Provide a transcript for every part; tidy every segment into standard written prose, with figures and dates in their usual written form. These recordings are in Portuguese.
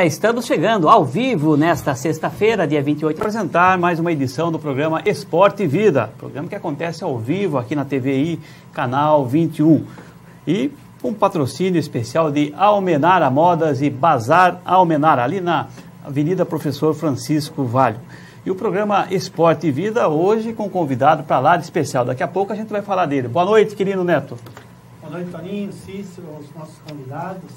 Estamos chegando ao vivo nesta sexta-feira, dia 28, para apresentar mais uma edição do programa Esporte e Vida, programa que acontece ao vivo aqui na TVI, canal 21, e um patrocínio especial de Almenara Modas e Bazar Almenara, ali na Avenida Professor Francisco Valho. E o programa Esporte e Vida hoje com um convidado para lá de especial. Daqui a pouco a gente vai falar dele. Boa noite, querido Neto. Boa noite, Toninho, Cícero, os nossos convidados.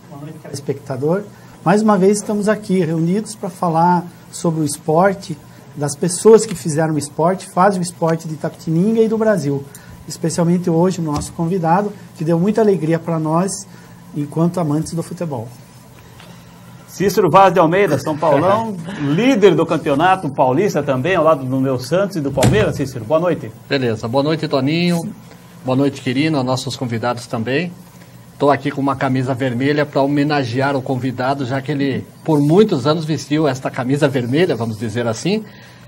Boa noite, telespectador. Mais uma vez estamos aqui reunidos para falar sobre o esporte, das pessoas que fizeram o esporte, fazem o esporte de Itapetininga e do Brasil. Especialmente hoje o nosso convidado, que deu muita alegria para nós, enquanto amantes do futebol. Cícero Vaz de Almeida, São Paulão, líder do campeonato paulista também, ao lado do meu Santos e do Palmeiras. Cícero, boa noite. Beleza, boa noite, Toninho. Boa noite, Quirino, aos nossos convidados também. Estou aqui com uma camisa vermelha para homenagear o convidado, já que ele, por muitos anos, vestiu esta camisa vermelha, vamos dizer assim.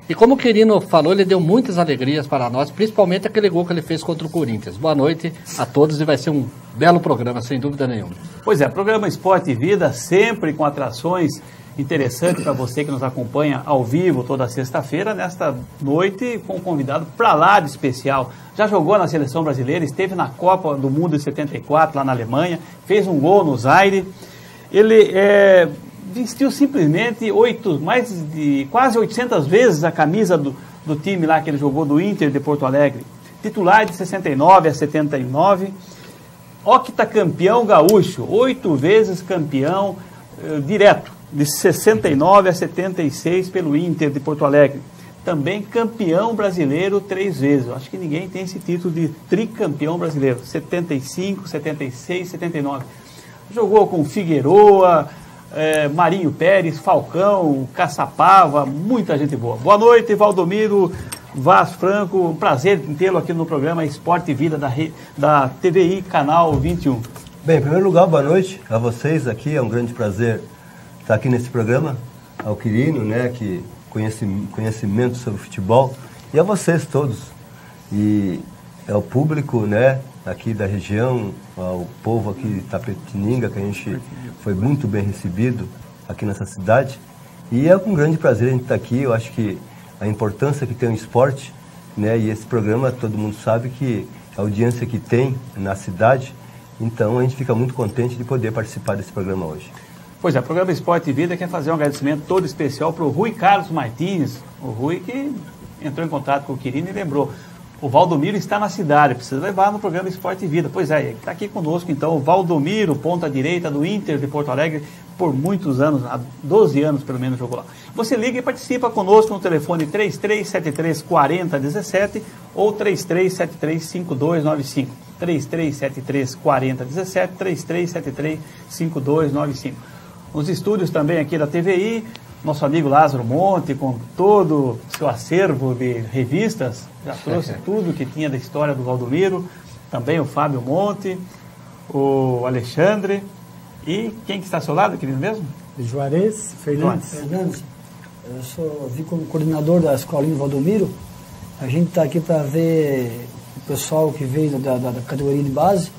E como o Quirino falou, ele deu muitas alegrias para nós, principalmente aquele gol que ele fez contra o Corinthians. Boa noite a todos e vai ser um belo programa, sem dúvida nenhuma. Pois é, programa Esporte e Vida, sempre com atrações interessantes para você que nos acompanha ao vivo toda sexta-feira, nesta noite com um convidado para lá de especial. Já jogou na Seleção Brasileira, esteve na Copa do Mundo de 74, lá na Alemanha, fez um gol no Zaire. Ele vestiu simplesmente quase 800 vezes a camisa do time lá que ele jogou, do Inter de Porto Alegre. Titular de 69 a 79, octacampeão gaúcho, 8 vezes campeão direto, de 69 a 76 pelo Inter de Porto Alegre. Também campeão brasileiro 3 vezes. Eu acho que ninguém tem esse título de tricampeão brasileiro. 75, 76, 79. Jogou com Figueroa, Marinho Pérez, Falcão, Caçapava, muita gente boa. Boa noite, Valdomiro Vaz Franco. Um prazer tê-lo aqui no programa Esporte e Vida da TVI, canal 21. Bem, em primeiro lugar, boa noite a vocês aqui. É um grande prazer estar aqui nesse programa. Ao Quirino, né, que conhecimento sobre futebol, e a vocês todos. E ao público, né, aqui da região, ao povo aqui de Itapetininga, que a gente foi muito bem recebido aqui nessa cidade. E é com grande prazer a gente estar aqui. Eu acho que a importância que tem o esporte, né, e esse programa, todo mundo sabe que a audiência que tem na cidade, então a gente fica muito contente de poder participar desse programa hoje. Pois é, o programa Esporte e Vida quer fazer um agradecimento todo especial para o Rui Carlos Martins, o Rui que entrou em contato com o Quirino e lembrou, o Valdomiro está na cidade, precisa levar no programa Esporte e Vida. Pois é, está aqui conosco então o Valdomiro, ponta direita do Inter de Porto Alegre, por muitos anos, há 12 anos pelo menos jogou lá. Você liga e participa conosco no telefone 3373-4017 ou 3373-5295. 3373-4017, 3373-5295. Nos estúdios também aqui da TVI, nosso amigo Lázaro Monte, com todo o seu acervo de revistas, já trouxe tudo que tinha da história do Valdomiro, também o Fábio Monte, o Alexandre, e quem que está ao seu lado, querido mesmo? Juarez Fernandes. Eu vim como coordenador da Escolinha Valdomiro. A gente está aqui para ver o pessoal que veio da categoria de base,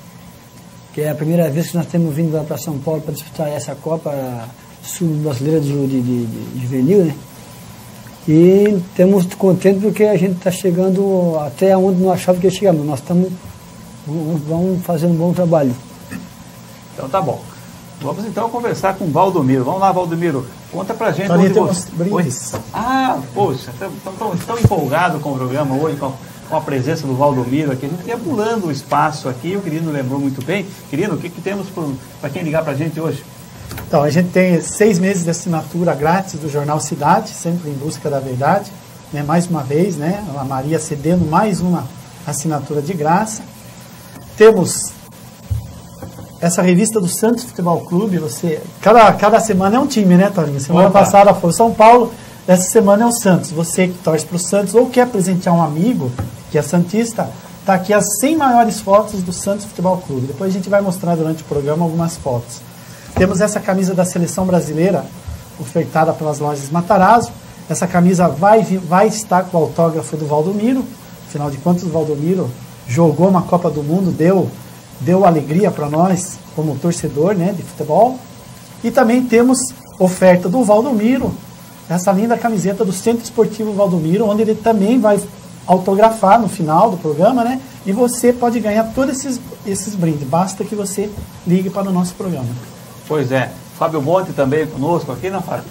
que é a primeira vez que nós temos vindo para São Paulo para disputar essa Copa Sul-Brasileira de Juvenil, né? E estamos contentes porque a gente está chegando até onde não achava que ia chegar, mas nós vamos fazer um bom trabalho. Então tá bom. Vamos então conversar com o Valdomiro. Vamos lá, Valdomiro. Conta pra gente onde você... Ah, poxa, tão empolgado com o programa hoje, com a presença do Valdomiro aqui. A gente ia pulando o espaço aqui, o Quirino lembrou muito bem. Quirino, o que temos para quem ligar pra gente hoje? Então, a gente tem 6 meses de assinatura grátis do Jornal Cidade, sempre em busca da verdade. Né? Mais uma vez, né? A Maria cedendo mais uma assinatura de graça. Temos essa revista do Santos Futebol Clube. Cada semana é um time, né, Toninho? Semana passada foi o São Paulo, essa semana é o Santos. Você que torce para o Santos ou quer presentear um amigo que é santista, está aqui as 100 maiores fotos do Santos Futebol Clube. Depois a gente vai mostrar durante o programa algumas fotos. Temos essa camisa da Seleção Brasileira, ofertada pelas lojas Matarazzo. Essa camisa vai estar com o autógrafo do Valdomiro. Afinal de contas, o Valdomiro jogou uma Copa do Mundo, deu alegria para nós como torcedor, né, de futebol. E também temos oferta do Valdomiro, essa linda camiseta do Centro Esportivo Valdomiro, onde ele também vai autografar no final do programa, né? E você pode ganhar todos esses brindes. Basta que você ligue para o nosso programa. Pois é. Fábio Monte também conosco aqui, né, Fábio?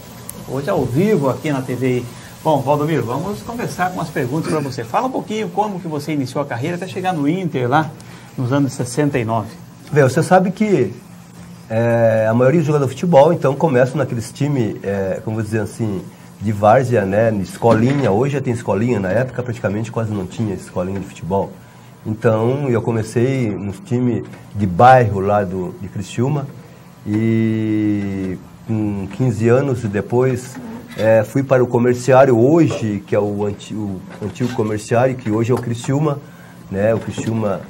Hoje ao vivo aqui na TV. Bom, Valdomiro, vamos conversar com umas perguntas para você. Fala um pouquinho como que você iniciou a carreira até chegar no Inter lá nos anos 69. Bem, você sabe que a maioria dos jogadores de futebol, então, começam naqueles times, como vou dizer assim, de várzea, né, escolinha. Hoje já tem escolinha, na época praticamente quase não tinha escolinha de futebol. Então, eu comecei nos times de bairro lá de Criciúma e com 15 anos depois fui para o comerciário hoje, que é o antigo comerciário, que hoje é o Criciúma, né, o Criciúma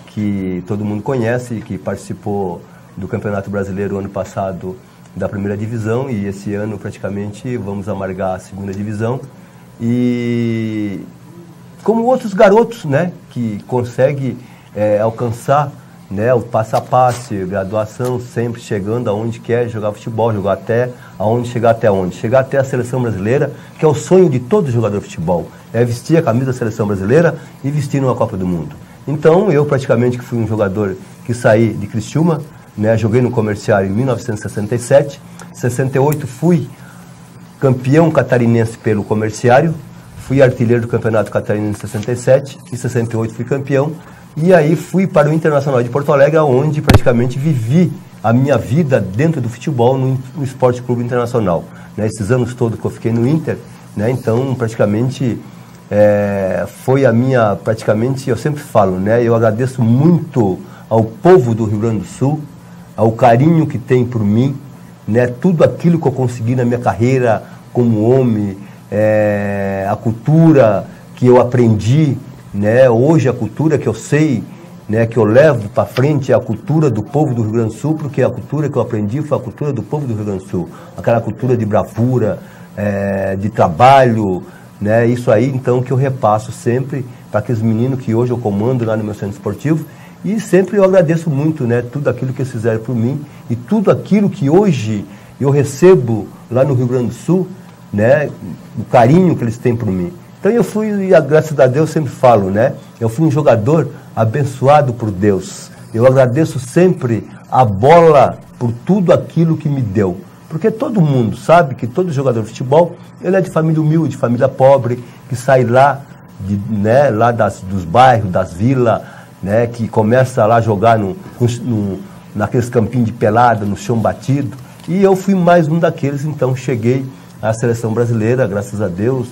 que todo mundo conhece, que participou do Campeonato Brasileiro ano passado da primeira divisão, e esse ano praticamente vamos amargar a segunda divisão. E como outros garotos, né, que conseguem alcançar, né, o passo a passo, graduação, sempre chegando aonde quer jogar futebol, jogar até aonde chegar até onde? Chegar até a seleção brasileira, que é o sonho de todo jogador de futebol, é vestir a camisa da seleção brasileira e vestir numa Copa do Mundo. Então, eu praticamente que fui um jogador que saí de Criciúma, né, joguei no comerciário em 1967, 68 fui campeão catarinense pelo comerciário, fui artilheiro do campeonato catarinense em 67, em 68 fui campeão, e aí fui para o Internacional de Porto Alegre, onde praticamente vivi a minha vida dentro do futebol no Esporte Clube Internacional. Né, esses anos todos que eu fiquei no Inter, né, então praticamente foi a minha, praticamente eu sempre falo, né, eu agradeço muito ao povo do Rio Grande do Sul, ao carinho que tem por mim, né, tudo aquilo que eu consegui na minha carreira como homem, a cultura que eu aprendi, né, hoje a cultura que eu sei, né, que eu levo para frente é a cultura do povo do Rio Grande do Sul, porque a cultura que eu aprendi foi a cultura do povo do Rio Grande do Sul, aquela cultura de bravura, de trabalho, né, isso aí então que eu repasso sempre para aqueles meninos que hoje eu comando lá no meu centro esportivo. E sempre eu agradeço muito, né, tudo aquilo que eles fizeram por mim e tudo aquilo que hoje eu recebo lá no Rio Grande do Sul, né, o carinho que eles têm por mim. Então eu fui, e graças a Deus sempre falo, né, eu fui um jogador abençoado por Deus. Eu agradeço sempre a bola por tudo aquilo que me deu. Porque todo mundo sabe que todo jogador de futebol, ele é de família humilde, de família pobre, que sai lá, lá dos bairros, das vilas, né, que começa lá a jogar naqueles campinhos de pelada, no chão batido. E eu fui mais um daqueles, então cheguei à seleção brasileira, graças a Deus.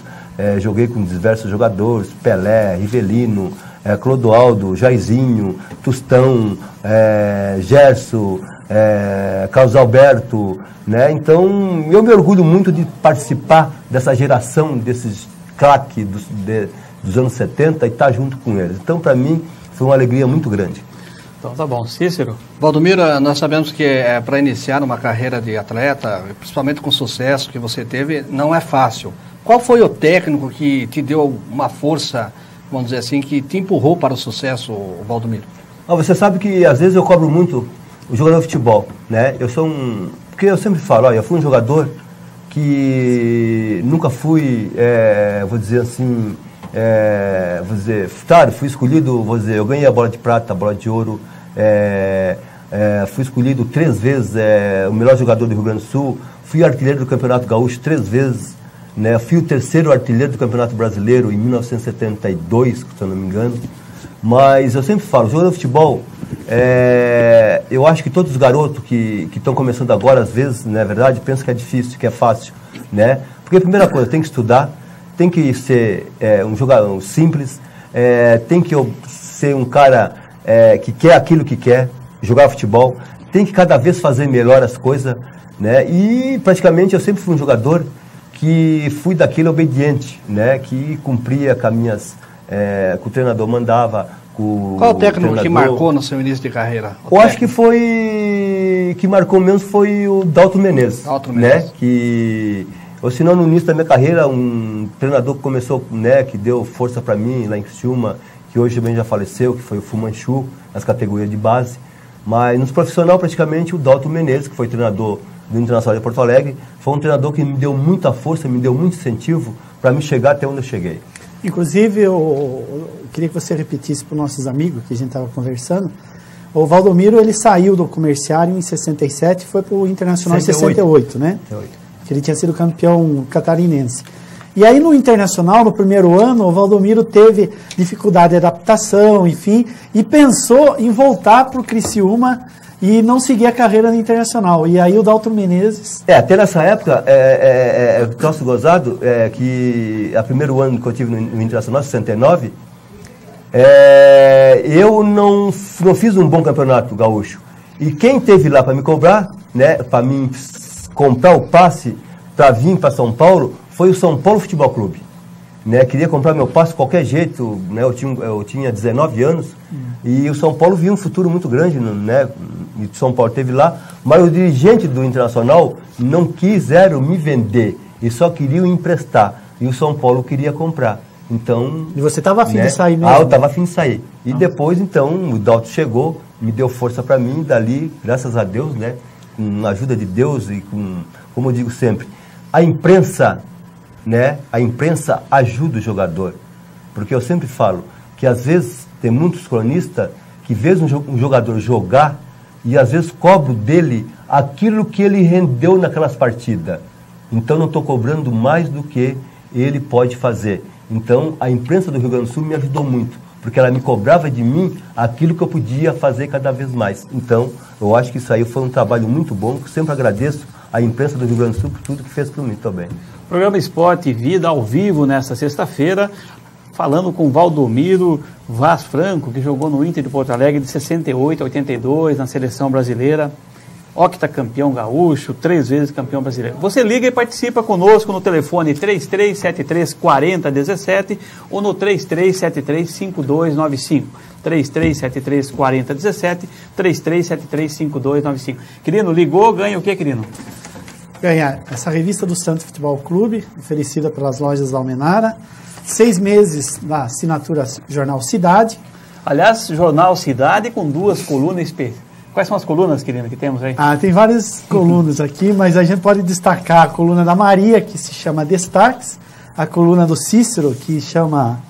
Joguei com diversos jogadores, Pelé, Rivelino, Clodoaldo, Jairzinho, Tostão, Gerson, Carlos Alberto, né? Então eu me orgulho muito de participar dessa geração, desses craques dos anos 70 e estar junto com eles. Então para mim foi uma alegria muito grande. Então tá bom. Cícero? Valdomiro, nós sabemos que para iniciar uma carreira de atleta, principalmente com o sucesso que você teve, não é fácil. Qual foi o técnico que te deu uma força, vamos dizer assim, que te empurrou para o sucesso, Valdomiro? Você sabe que às vezes eu cobro muito o jogador de futebol, né? Porque eu sempre falo, olha, eu fui um jogador que nunca fui, vou dizer assim, claro, fui escolhido, eu ganhei a bola de prata, a bola de ouro, fui escolhido 3 vezes o melhor jogador do Rio Grande do Sul, fui artilheiro do Campeonato Gaúcho 3 vezes, né? Fui o 3º artilheiro do Campeonato Brasileiro em 1972, se eu não me engano. Mas eu sempre falo, jogador de futebol, eu acho que todos os garotos que estão começando agora, às vezes, na verdade, pensam que é difícil, que é fácil, né? Porque a primeira coisa, tem que estudar, tem que ser um jogador simples, tem que ser um cara que quer aquilo que quer, jogar futebol, tem que cada vez fazer melhor as coisas, né? E praticamente eu sempre fui um jogador que fui daquele obediente, né? Que cumpria com as minhas, que o treinador mandava. Qual o técnico que marcou no seu início de carreira? Eu acho que que marcou mesmo foi o Dalton Menezes, né? Que ou senão no início da minha carreira, um treinador que começou, né, que deu força para mim lá em Criciúma, que hoje também já faleceu, que foi o Fumanchu, nas categorias de base. Mas nos profissional, praticamente, o Dalton Menezes, que foi treinador do Internacional de Porto Alegre. Foi um treinador que me deu muita força, me deu muito incentivo para me chegar até onde eu cheguei. Inclusive, eu queria que você repetisse para os nossos amigos, que a gente estava conversando. O Valdomiro, ele saiu do Comerciário em 67 e foi para o Internacional em 68, né? 68. Que ele tinha sido campeão catarinense. E aí no Internacional, no primeiro ano, o Valdomiro teve dificuldade de adaptação, enfim, e pensou em voltar para o Criciúma e não seguir a carreira no Internacional. E aí o Dalton Menezes... Até nessa época, troço gozado, que a primeiro ano que eu tive no Internacional, 69, eu não fiz um bom campeonato gaúcho. E quem teve lá para me cobrar, né, para mim comprar o passe para vir para São Paulo, foi o São Paulo Futebol Clube. Né, queria comprar meu passe de qualquer jeito, né, eu tinha 19 anos, e o São Paulo via um futuro muito grande, né, e o São Paulo esteve lá, mas os dirigentes do Internacional não quiseram me vender, e só queriam emprestar, e o São Paulo queria comprar. Então, e você estava afim, né, de sair mesmo? Eu estava afim de sair. E depois, então, o Dalton chegou, me deu força para mim, dali, graças a Deus, né, com a ajuda de Deus e com, como eu digo sempre, a imprensa, né, a imprensa ajuda o jogador. Porque eu sempre falo que às vezes tem muitos cronistas que vê um jogador jogar e às vezes cobro dele aquilo que ele rendeu naquelas partidas. Então não estou cobrando mais do que ele pode fazer. Então a imprensa do Rio Grande do Sul me ajudou muito, porque ela me cobrava de mim aquilo que eu podia fazer cada vez mais. Então eu acho que isso aí foi um trabalho muito bom, que sempre agradeço a imprensa do Rio Grande do Sul por tudo que fez por mim também. Programa Esporte e Vida ao vivo nesta sexta-feira, falando com Valdomiro Vaz Franco, que jogou no Inter de Porto Alegre de 68 a 82 na seleção brasileira, octacampeão gaúcho, 3 vezes campeão brasileiro. Você liga e participa conosco no telefone 3373-4017 ou no 3373-5295. 3373-4017, 3373-5295. Quirino, ligou, ganha o que, Quirino? Ganhar essa revista do Santo Futebol Clube, oferecida pelas lojas Almenara, 6 meses da assinatura Jornal Cidade. Aliás, Jornal Cidade com 2 colunas específicas. Quais são as colunas, Quirino, que temos aí? Tem várias colunas aqui, mas a gente pode destacar a coluna da Maria, que se chama Destaques, a coluna do Cícero, que chama...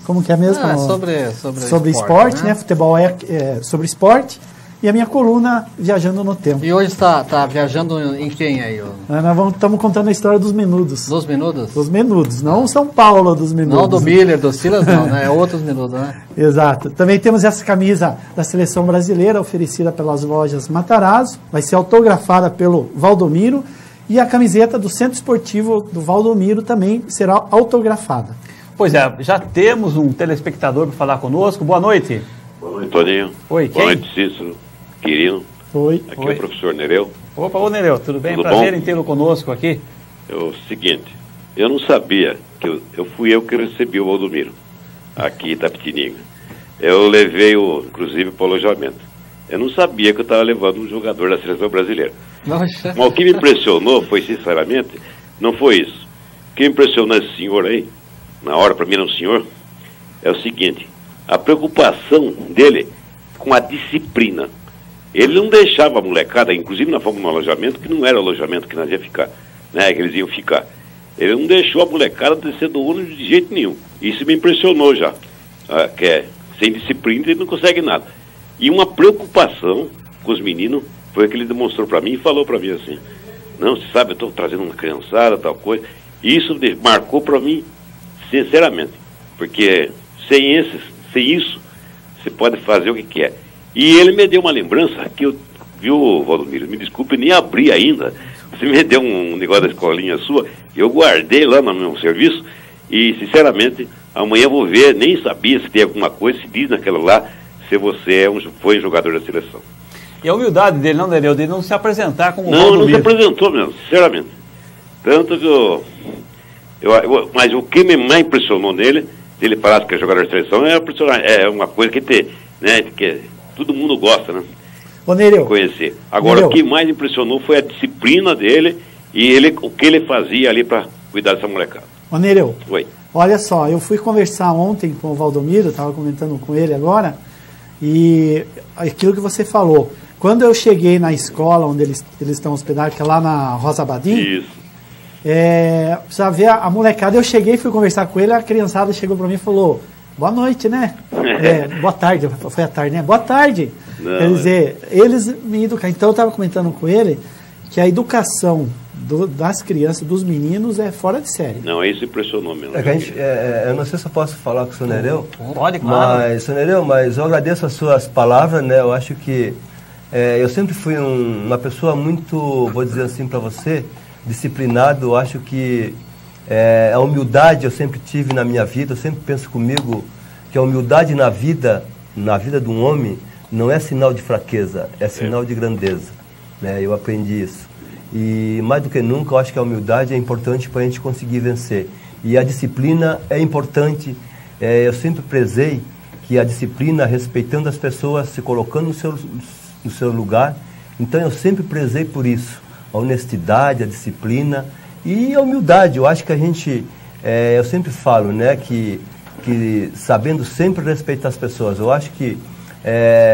como que é mesmo? Sobre esporte, né? Futebol sobre esporte. E a minha coluna, Viajando no Tempo. E hoje está viajando em quem aí? Nós estamos contando a história dos Menudos. Dos Menudos? Dos Menudos, não São Paulo dos Menudos. Não do Miller, do Silas não, né? É outros Menudos, né? Exato. Também temos essa camisa da Seleção Brasileira, oferecida pelas lojas Matarazzo. Vai ser autografada pelo Valdomiro. E a camiseta do Centro Esportivo do Valdomiro também será autografada. Pois é, já temos um telespectador para falar conosco. Boa noite. Boa noite, Toninho. Oi, quem? Boa noite, Cícero. Quirino. Oi. Aqui é o professor Nereu. Opa, ô Nereu, tudo bem? Tudo Prazer bom? em tê-lo conosco aqui. É o seguinte, eu não sabia que fui eu que recebi o Valdomiro aqui em Itapetininga. Eu levei inclusive para o alojamento. Eu não sabia que eu estava levando um jogador da seleção brasileira. Nossa. Mas o que me impressionou foi, sinceramente, não foi isso. O que me impressionou esse senhor aí, na hora, para mim era um senhor, é o seguinte, a preocupação dele com a disciplina. Ele não deixava a molecada, inclusive nós fomos no alojamento, que não era o alojamento que nós ia ficar, né, que eles iam ficar. Ele não deixou a molecada descer do ônibus de jeito nenhum. Isso me impressionou já, que sem disciplina ele não consegue nada. E uma preocupação com os meninos foi o que ele demonstrou para mim e falou para mim assim, não, você sabe, eu estou trazendo uma criançada, tal coisa. E isso marcou para mim, sinceramente, porque sem isso, você pode fazer o que quer. E ele me deu uma lembrança que eu, viu, Valdomiro, me desculpe, nem abri ainda. Você me deu um negócio da escolinha sua, eu guardei lá no meu serviço e, sinceramente, amanhã eu vou ver, nem sabia se tem alguma coisa, se diz naquela lá, se você foi jogador da seleção. E a humildade dele, não, Nereu, de não se apresentar como Valdomiro. Não se apresentou mesmo, sinceramente. Tanto que mas o que me mais impressionou nele, se ele falasse que é jogador de seleção, é uma coisa que todo mundo gosta, né? Ô, Nereu. Conhecer. Agora, Nereu, o que mais impressionou foi a disciplina dele e o que ele fazia ali para cuidar dessa molecada. Ô, Nereu. Oi. Olha só, eu fui conversar ontem com o Valdomiro, estava comentando com ele agora, e aquilo que você falou, Quando eu cheguei na escola onde eles estão hospedados, que é lá na Rosa Badim, Isso. Precisa ver a molecada. Eu cheguei, fui conversar com ele, a criançada chegou para mim e falou: boa noite, né? Boa tarde, foi à tarde, né? Boa tarde. Não, Quer dizer, eles me educaram. Então eu estava comentando com ele que a educação das crianças, dos meninos, é fora de série. Não, isso impressionou mesmo. Eu não sei se eu posso falar com o senhor Nereu. Pode, claro. Mas, senhor Nereu, mas eu agradeço as suas palavras, né? Eu acho que eu sempre fui uma pessoa muito, vou dizer assim para você, disciplinado. Eu acho que a humildade eu sempre tive na minha vida. Eu sempre penso comigo que a humildade na vida de um homem não é sinal de fraqueza, é sinal de grandeza, né? Eu aprendi isso. E mais do que nunca, eu acho que a humildade é importante para a gente conseguir vencer. E a disciplina é importante. Eu sempre prezei que a disciplina, respeitando as pessoas, se colocando no seu lugar. Então eu sempre prezei por isso. A honestidade, a disciplina e a humildade. Eu acho que a gente, eu sempre falo, né, que sabendo sempre respeitar as pessoas. Eu acho que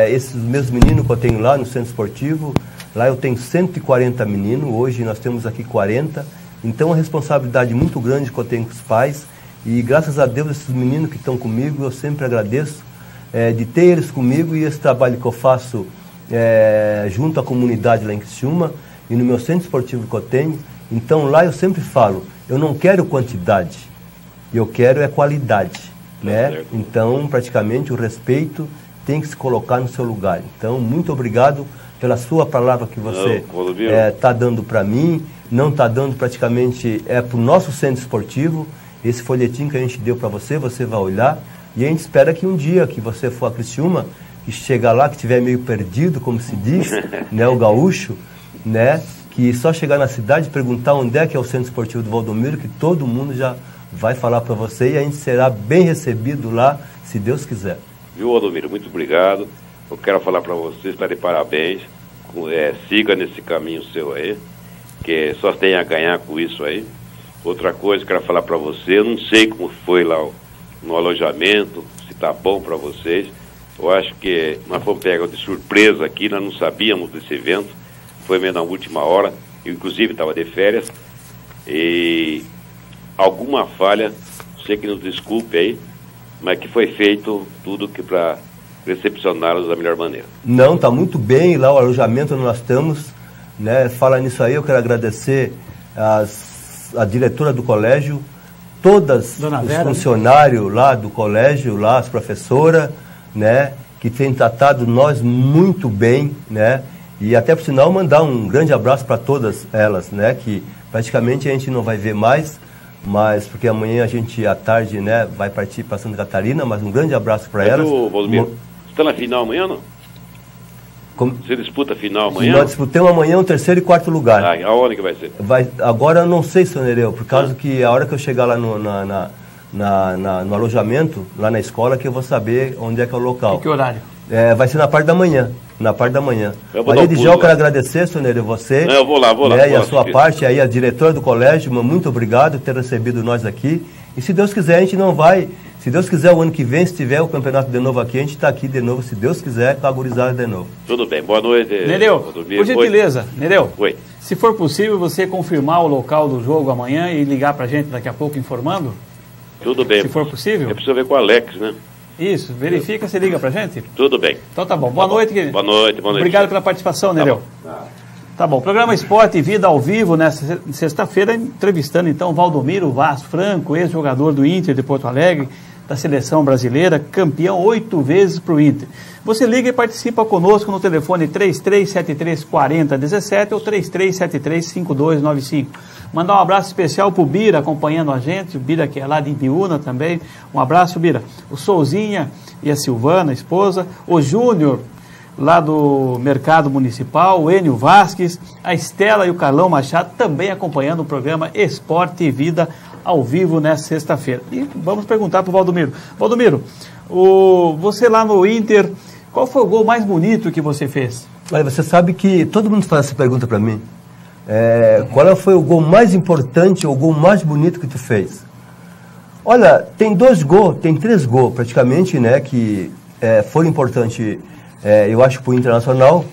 esses meus meninos que eu tenho lá no centro esportivo, lá eu tenho 140 meninos, hoje nós temos aqui 40, então é uma responsabilidade muito grande que eu tenho com os pais, e graças a Deus esses meninos que estão comigo, eu sempre agradeço de ter eles comigo, e esse trabalho que eu faço junto à comunidade lá em Criciúma, e no meu centro esportivo que eu tenho. Então lá eu sempre falo, eu não quero quantidade, eu quero qualidade, né? Então praticamente o respeito tem que se colocar no seu lugar. Então muito obrigado pela sua palavra que você está dando para mim, não está dando praticamente para o nosso centro esportivo. Esse folhetim que a gente deu para você, você vai olhar, e a gente espera que um dia que você for a Criciúma, que chegar lá, que estiver meio perdido, como se diz, né, o gaúcho, né, que só chegar na cidade e perguntar onde é que é o centro esportivo do Valdomiro, que todo mundo já vai falar para você, e a gente será bem recebido lá, se Deus quiser. Viu, Valdomiro? Muito obrigado. Eu quero falar para você, está de parabéns. Siga nesse caminho seu aí, que só tem a ganhar com isso aí. Outra coisa que eu quero falar para você, eu não sei como foi lá no alojamento, se está bom para vocês. Eu acho que nós fomos pegar de surpresa aqui, nós não sabíamos desse evento, foi meio na última hora, eu inclusive estava de férias, e alguma falha, sei que nos desculpe aí, mas que foi feito tudo que para recepcioná-los da melhor maneira. Não, está muito bem lá o alojamento onde nós estamos, né? Fala nisso aí, eu quero agradecer a diretora do colégio, todas os funcionários lá do colégio, lá as professoras, né? Que têm tratado nós muito bem, né? E até por sinal mandar um grande abraço para todas elas, né? Que praticamente a gente não vai ver mais, mas porque amanhã a gente à tarde, né, vai partir para Santa Catarina, mas um grande abraço para elas. Valdomiro, você está na final amanhã, não? Você disputa a final amanhã? Nós disputamos amanhã o 3º e 4º lugar. Aonde que vai ser? Agora eu não sei, senhor Nereu, por causa que a hora que eu chegar lá no alojamento, lá na escola, que eu vou saber onde é que é o local. Que horário? Vai ser na parte da manhã. Na parte da manhã. Maria de já eu quero agradecer, senhor Nereu, você. Eu vou lá. E a sua parte, aí a diretora do colégio, muito obrigado por ter recebido nós aqui. E se Deus quiser, a gente não vai. Se Deus quiser, o ano que vem, se tiver o campeonato de novo aqui, a gente está aqui de novo, se Deus quiser, com a gurizada de novo. Tudo bem, boa noite. Nereu, por gentileza, Nereu, Oi. Se for possível, você confirmar o local do jogo amanhã e ligar para a gente daqui a pouco informando? Tudo bem. Se for possível? Eu preciso ver com o Alex, né? Isso, verifica, você liga pra gente? Tudo bem. Então tá bom. Boa noite, querido. Boa noite. Obrigado pela participação, Nereu. Tá bom. Programa Esporte e Vida ao vivo nesta sexta-feira, entrevistando então Valdomiro Vaz Franco, ex-jogador do Inter de Porto Alegre, da seleção brasileira, campeão 8 vezes para o Inter. Você liga e participa conosco no telefone 3373-4017 ou 3373-5295. Mandar um abraço especial para o Bira, acompanhando a gente, o Bira que é lá de Ibiúna também. Um abraço, Bira. O Souzinha e a Silvana, a esposa. O Júnior, lá do Mercado Municipal. O Enio Vasques, a Estela e o Carlão Machado também acompanhando o programa Esporte e Vida ao vivo nesta sexta-feira. E vamos perguntar para o Valdomiro. Valdomiro, você lá no Inter, qual foi o gol mais bonito que você fez? Olha, você sabe que todo mundo faz essa pergunta para mim. Qual foi o gol mais importante ou o gol mais bonito que tu fez? Olha, tem 2 gols, tem 3 gols praticamente, né, que foram importantes, eu acho, para o Internacional.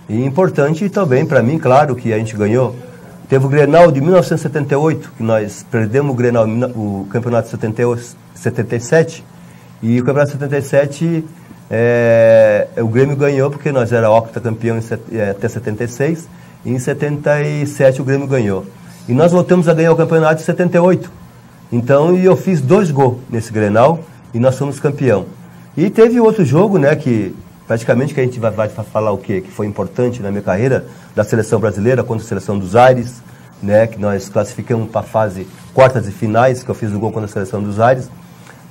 E importante também para mim, claro, que a gente ganhou. Teve o Grenal de 1978, que nós perdemos o Grenal, o campeonato de 77, e o campeonato de 77 o Grêmio ganhou porque nós era octacampeão até 76, e em 77 o Grêmio ganhou. E nós voltamos a ganhar o campeonato de 78. Então, eu fiz 2 gols nesse Grenal e nós fomos campeão. E teve outro jogo, né, que praticamente que a gente vai falar o quê? Que foi importante na minha carreira, da seleção brasileira contra a seleção dos Aires, né, que nós classificamos para a fase quartas e finais, que eu fiz o gol contra a seleção dos Aires.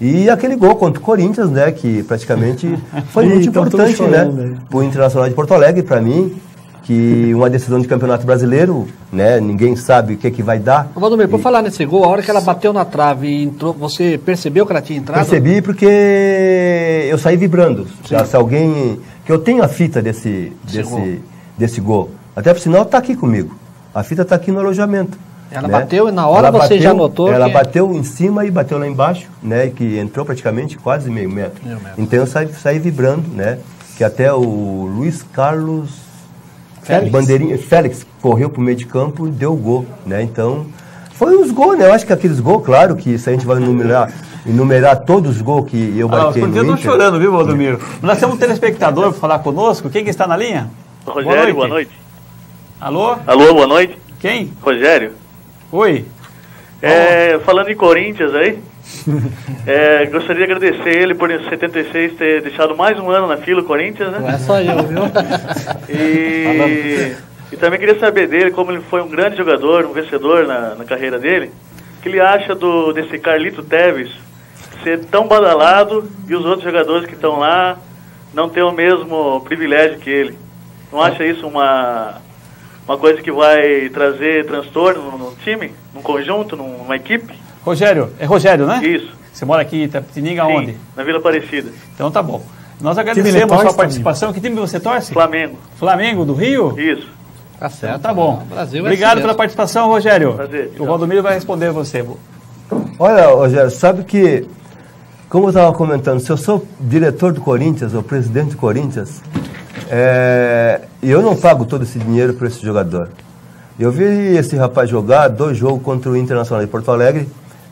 E aquele gol contra o Corinthians, né, que praticamente foi muito importante, né, para o Internacional de Porto Alegre, para mim, que uma decisão de campeonato brasileiro, né, ninguém sabe o que vai dar. Valdomiro, por falar nesse gol, a hora que ela bateu na trave e entrou, você percebeu que ela tinha entrado? Percebi porque eu saí vibrando. Se alguém... Que eu tenho a fita desse gol. Até por sinal está aqui comigo. A fita está aqui no alojamento. Ela bateu e na hora você já notou ela bateu em cima e bateu lá embaixo, né, que entrou praticamente quase meio metro. Então eu saí vibrando, né, que até o Luiz Carlos Félix correu para o meio de campo e deu o gol, né, então foi uns gols, né, eu acho que aqueles gols, claro que se a gente vai enumerar todos os gols que eu marquei no Inter. Eu estou chorando, viu, Valdomiro? Nós temos um telespectador para falar conosco, quem que está na linha? Rogério, boa noite. Alô? Alô, boa noite. Quem? Rogério. Oi. Falando em Corinthians aí, gostaria de agradecer ele por em 76 ter deixado mais um ano na fila, o Corinthians, né? Não é só eu, viu? E também queria saber dele, como ele foi um grande jogador, um vencedor na carreira dele, o que ele acha desse Carlito Tevez ser tão badalado e os outros jogadores que estão lá não ter o mesmo privilégio que ele. Não acha isso uma coisa que vai trazer transtorno no time, num conjunto, numa equipe? Rogério, é Rogério, né? Isso. Você mora aqui em Itapetininga, onde? Na Vila Aparecida. Então tá bom. Nós agradecemos a sua participação. Que time você torce? Flamengo. Flamengo, do Rio? Isso. Tá certo. Tá bom. Brasil Obrigado pela participação, Rogério. Prazer. O Valdomiro vai responder você. Olha, Rogério, sabe que, como eu estava comentando, se eu sou diretor do Corinthians, ou presidente do Corinthians, eu não pago todo esse dinheiro para esse jogador. Eu vi esse rapaz jogar 2 jogos contra o Internacional de Porto Alegre,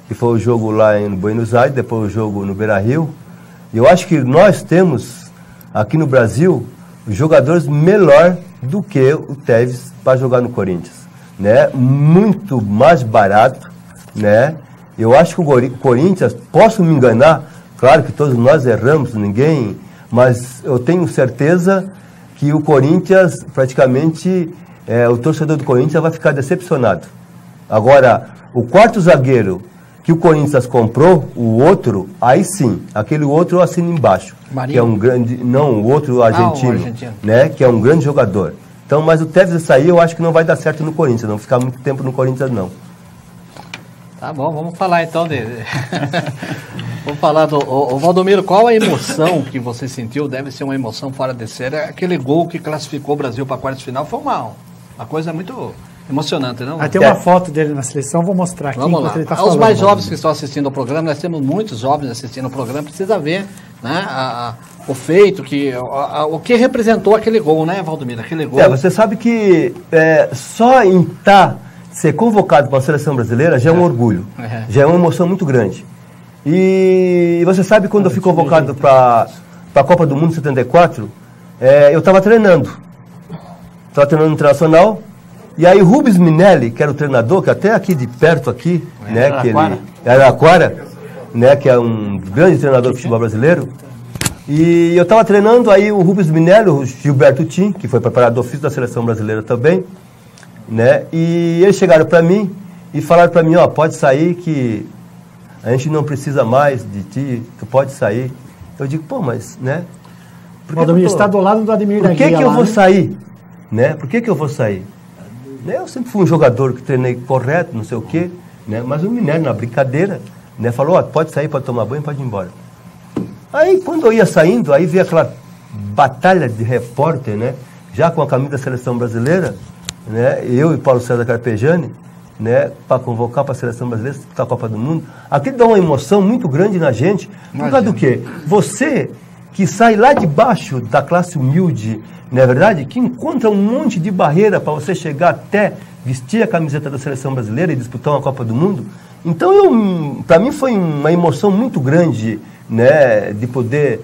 que foi o jogo lá em Buenos Aires, depois o jogo no Beira-Rio. Eu acho que nós temos, aqui no Brasil, jogadores melhor do que o Tevez para jogar no Corinthians, né? Muito mais barato, né? Eu acho que o Corinthians, posso me enganar, claro que todos nós erramos, ninguém, mas eu tenho certeza que o Corinthians, praticamente, o torcedor do Corinthians vai ficar decepcionado. Agora, o quarto zagueiro que o Corinthians comprou, o outro, aí sim, aquele outro eu assino embaixo, Marinho. Que é um grande, não, o outro argentino, né, que é um grande jogador. Então, mas o Tevez sair, eu acho que não vai dar certo no Corinthians, não ficar muito tempo no Corinthians, não. Tá bom, vamos falar então dele. Vamos falar do Valdomiro, qual a emoção que você sentiu? Deve ser uma emoção fora de série. Aquele gol que classificou o Brasil para a quarta de final foi uma coisa muito emocionante, não? Aí tem uma foto dele na seleção, vou mostrar aqui. Vamos lá. Ele tá Aos falando. mais jovens que estão assistindo ao programa, nós temos muitos jovens assistindo ao programa, precisa ver, né, o feito, o que representou aquele gol, né, Valdomiro? Aquele gol. Você sabe que só em ser convocado para a seleção brasileira já é um orgulho, já é uma emoção muito grande. E você sabe, quando eu fui convocado para a Copa do Mundo 74, eu estava treinando no Internacional, e aí o Rubens Minelli, que era o treinador, que até aqui de perto aqui, né, que ele era Araquara, né, que é um grande treinador do futebol brasileiro, e eu estava treinando, aí o Rubens Minelli, o Gilberto Tim, que foi preparador físico da seleção brasileira também, né, e eles chegaram para mim e falaram para mim, pode sair que a gente não precisa mais de ti, tu pode sair. Eu digo, mas, né? O Valdomiro está do lado do Ademir da Guia. Por que eu vou sair? Né? Por que eu vou sair? Eu sempre fui um jogador que treinei correto, não sei o quê, né? Mas o Minério, na brincadeira, né, falou, pode sair, pode tomar banho, pode ir embora. Aí, quando eu ia saindo, aí veio aquela batalha de repórter, né? Já com a camisa da seleção brasileira, né? Eu e Paulo César Carpegiani, né, para convocar para a seleção brasileira para a Copa do Mundo. Aquilo dá uma emoção muito grande na gente. Por causa do quê? Você que sai lá de baixo da classe humilde, não é verdade? Que encontra um monte de barreira para você chegar até vestir a camiseta da seleção brasileira e disputar uma Copa do Mundo. Então, para mim foi uma emoção muito grande, né, de poder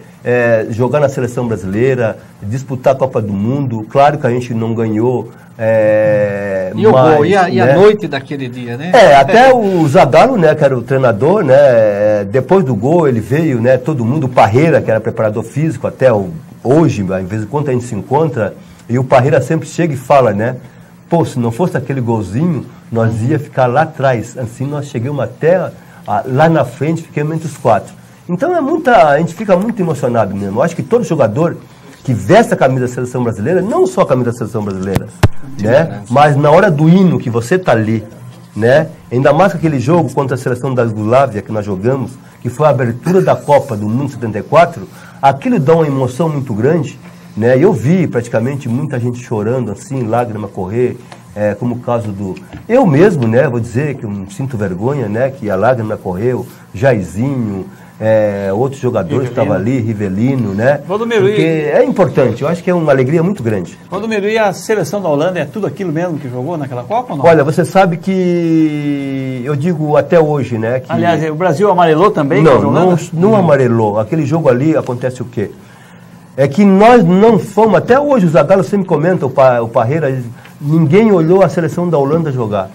jogar na seleção brasileira, disputar a Copa do Mundo. Claro que a gente não ganhou. E o gol, e a noite daquele dia, né? Até o Zagallo, né, que era o treinador, né, depois do gol ele veio, né, todo mundo, o Parreira, que era preparador físico, até hoje, em vez de quando a gente se encontra, e o Parreira sempre chega e fala, né, pô, se não fosse aquele golzinho, nós ia ficar lá atrás. Assim nós chegamos até lá na frente, fiquemos entre os 4. Então a gente fica muito emocionado mesmo. Eu acho que todo jogador que veste a camisa da seleção brasileira, não só a camisa da seleção brasileira, né, mas na hora do hino que você tá ali, né, ainda mais que aquele jogo contra a seleção da Yugoslávia que nós jogamos, que foi a abertura da Copa do Mundo 74, aquilo dá uma emoção muito grande, né. Eu vi praticamente muita gente chorando assim, lágrima correr, como o caso do... Eu mesmo, né, vou dizer que eu sinto vergonha, né, que a lágrima correu, Jairzinho, outros jogadores que estavam ali, Rivelino, né? Valdomiro, porque é importante, eu acho que é uma alegria muito grande. Valdomiro, e a seleção da Holanda é tudo aquilo mesmo que jogou naquela Copa ou não? Olha, você sabe que eu digo até hoje, né? Que... Aliás, o Brasil amarelou também? Não amarelou. Aquele jogo ali acontece o quê? É que nós não fomos, até hoje o Zagallo sempre comenta, o Parreira, ninguém olhou a seleção da Holanda jogar,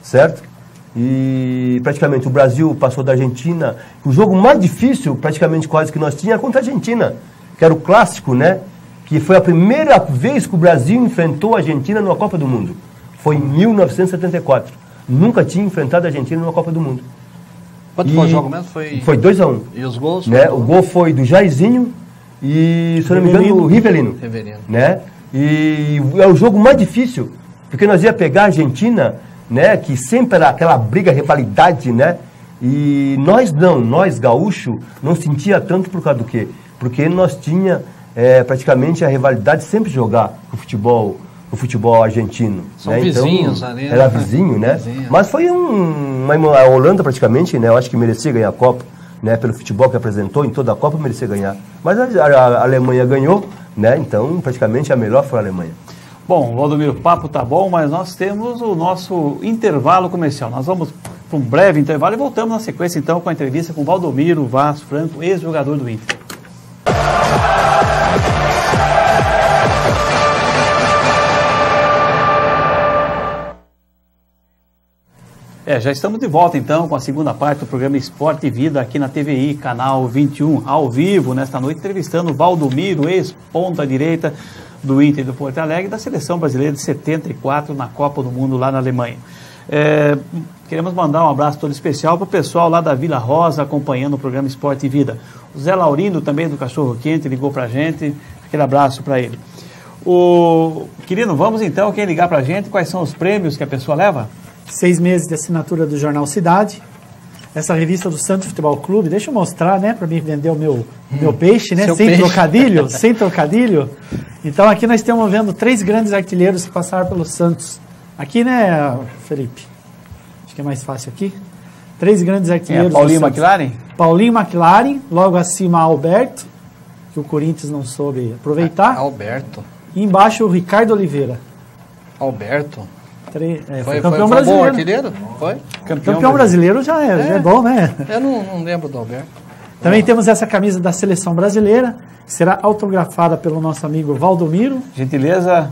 certo? E praticamente o Brasil passou da Argentina. O jogo mais difícil, praticamente quase que nós tínhamos, contra a Argentina, que era o clássico, né? Que foi a primeira vez que o Brasil enfrentou a Argentina numa Copa do Mundo. Foi em 1974. Nunca tinha enfrentado a Argentina numa Copa do Mundo. Quanto foi o jogo mesmo? Foi 2-1. E os gols? Né? O gol foi do Jairzinho e, se eu não me engano, do Rivelino. Né? E é o jogo mais difícil, porque nós ia pegar a Argentina, né, que sempre era aquela briga, rivalidade, né, e nós gaúcho, não sentia tanto por causa do quê? Porque nós tinha praticamente a rivalidade sempre jogar o futebol argentino. São né? vizinhos então, ali, né? Era vizinho, né? Vizinho. Mas foi a Holanda praticamente, né, eu acho que merecia ganhar a Copa, né, pelo futebol que apresentou, em toda a Copa merecia ganhar. Mas a Alemanha ganhou, né, então praticamente a melhor foi a Alemanha. Bom, Valdomiro, o papo tá bom, mas nós temos o nosso intervalo comercial. Nós vamos para um breve intervalo e voltamos na sequência, então, com a entrevista com Valdomiro Vaz Franco, ex-jogador do Inter. Já estamos de volta, então, com a segunda parte do programa Esporte e Vida aqui na TVI, canal 21, ao vivo, nesta noite, entrevistando Valdomiro, ex-ponta-direita do Inter do Porto Alegre, da seleção brasileira de 74 na Copa do Mundo lá na Alemanha. Queremos mandar um abraço todo especial para o pessoal lá da Vila Rosa acompanhando o programa Esporte e Vida. O Zé Laurindo, também do Cachorro Quente, ligou para a gente, aquele abraço para ele. Querido, vamos então, quem ligar para a gente, quais são os prêmios que a pessoa leva? 6 meses de assinatura do Jornal Cidade, essa revista do Santos Futebol Clube, deixa eu mostrar, né, para mim vender o meu peixe, né, sem trocadilho, sem trocadilho. Então aqui nós estamos vendo 3 grandes artilheiros que passaram pelo Santos. Aqui, né, Felipe? Acho que é mais fácil aqui. 3 grandes artilheiros. Paulinho McLaren? Paulinho McLaren, logo acima Alberto, que o Corinthians não soube aproveitar. Alberto. E embaixo o Ricardo Oliveira. Alberto. Foi campeão brasileiro. Bom artilheiro? Foi? Campeão brasileiro já é bom, né? Eu não lembro do Alberto. Também temos essa camisa da seleção brasileira, que será autografada pelo nosso amigo Valdomiro. Gentileza.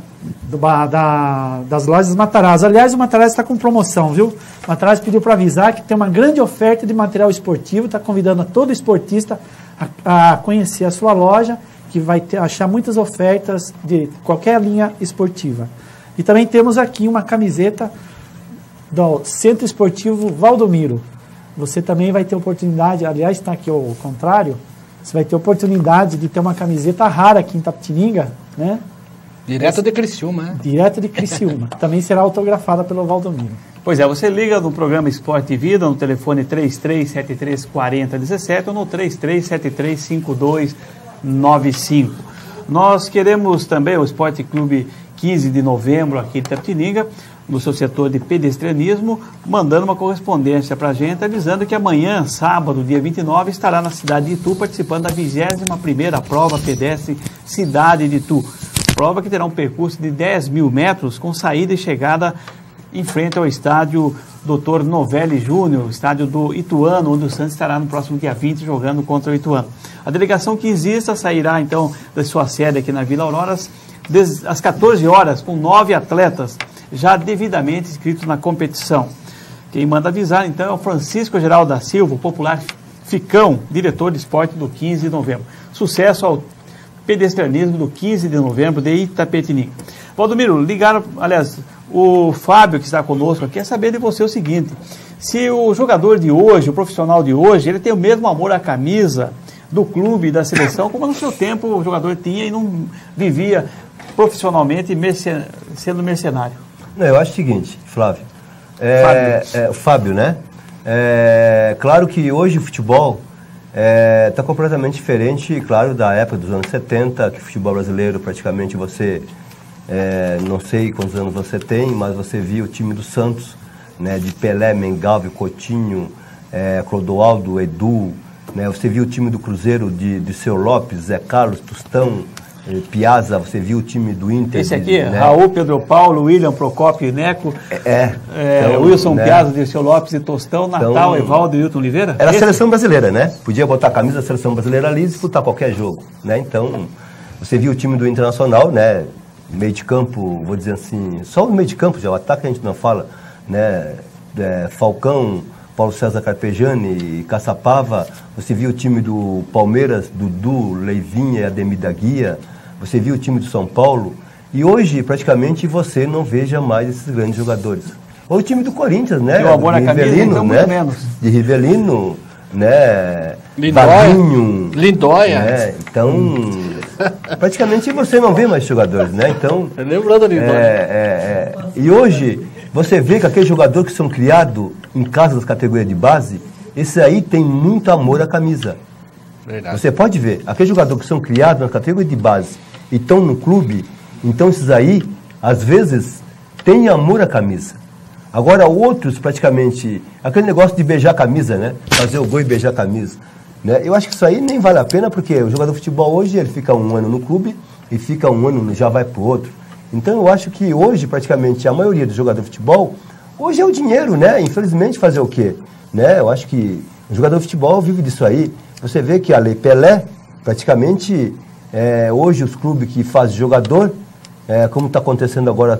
Das lojas Matarazzo. Aliás, o Matarazzo está com promoção, viu? O Matarazzo pediu para avisar que tem uma grande oferta de material esportivo, está convidando a todo esportista a conhecer a sua loja, que vai achar muitas ofertas de qualquer linha esportiva. E também temos aqui uma camiseta do Centro Esportivo Valdomiro. Você também vai ter oportunidade, aliás, está aqui ao contrário, você vai ter oportunidade de ter uma camiseta rara aqui em Itapetininga, né? Direto de Criciúma, né? Direto de Criciúma. Também será autografada pelo Valdomiro. Pois é, você liga no programa Esporte e Vida, no telefone 33734017 ou no 33735295. Nós queremos também, o Esporte Clube 15 de novembro, aqui em Itapetininga, no seu setor de pedestrianismo, mandando uma correspondência para a gente, avisando que amanhã, sábado, dia 29, estará na cidade de Itu, participando da 21ª prova pedestre Cidade de Itu. Prova que terá um percurso de 10 mil metros, com saída e chegada em frente ao estádio Dr. Novelli Júnior, estádio do Ituano, onde o Santos estará no próximo dia 20 jogando contra o Ituano. A delegação quinzista sairá então da sua sede aqui na Vila Aurora às 14 horas, com 9 atletas já devidamente inscritos na competição. Quem manda avisar então é o Francisco Geraldo da Silva, o popular Ficão, diretor de esporte do 15 de novembro. Sucesso ao pedestrianismo do 15 de novembro de Itapetininga. Valdomiro, ligaram, aliás, o Fábio que está conosco aqui, quer saber de você o seguinte: se o jogador de hoje, o profissional de hoje, ele tem o mesmo amor à camisa do clube e da seleção, como no seu tempo o jogador tinha e não vivia profissionalmente sendo mercenário. Não, eu acho o seguinte, Flávio, o Fábio, né? Claro que hoje o futebol está completamente diferente, claro, da época dos anos 70, que o futebol brasileiro praticamente você, não sei quantos anos você tem, mas você via o time do Santos, né, de Pelé, Mengalvio, Coutinho, Clodoaldo, Edu, né, você viu o time do Cruzeiro de Seu Lopes, Zé Carlos, Tostão, Piazza, você viu o time do Inter. Esse aqui, né? Raul, Pedro Paulo, William, Procópio e Neco, então, Wilson, né? Piazza, Dirceu Lopes e Tostão, Natal, então, Evaldo e Hilton Oliveira. Era a seleção brasileira, né? Podia botar a camisa da seleção brasileira ali e disputar qualquer jogo, né? Então, você viu o time do Internacional, né? Meio de campo, vou dizer assim, só o meio de campo, já o ataque a gente não fala, né? Falcão, Paulo César Carpegiani, Caçapava. Você viu o time do Palmeiras, Dudu, Leivinha e Ademir da Guia. Você viu o time do São Paulo. E hoje, praticamente, você não veja mais esses grandes jogadores. Ou o time do Corinthians, né? E o amor à camisa, então, né? muito menos. De Rivelino, né? Lindóia. Né? Então, praticamente você não vê mais jogadores, né? Então, lembrando do Lindóia. E hoje, você vê que aqueles jogadores que são criados em casa das categorias de base, esses aí tem muito amor à camisa. Verdade. Você pode ver, aqueles jogadores que são criados nas categorias de base e estão no clube, então esses aí, às vezes, têm amor à camisa. Agora outros, praticamente, aquele negócio de beijar a camisa, né? Fazer o gol e beijar a camisa. Né? Eu acho que isso aí nem vale a pena, porque o jogador de futebol hoje, ele fica um ano no clube e fica um ano, já vai para o outro. Então eu acho que hoje, praticamente, a maioria dos jogadores de futebol, hoje é o dinheiro, né? Infelizmente, fazer o quê? Né? Eu acho que o jogador de futebol vive disso aí. Você vê que a Lei Pelé, praticamente, hoje os clubes que fazem jogador, como está acontecendo agora,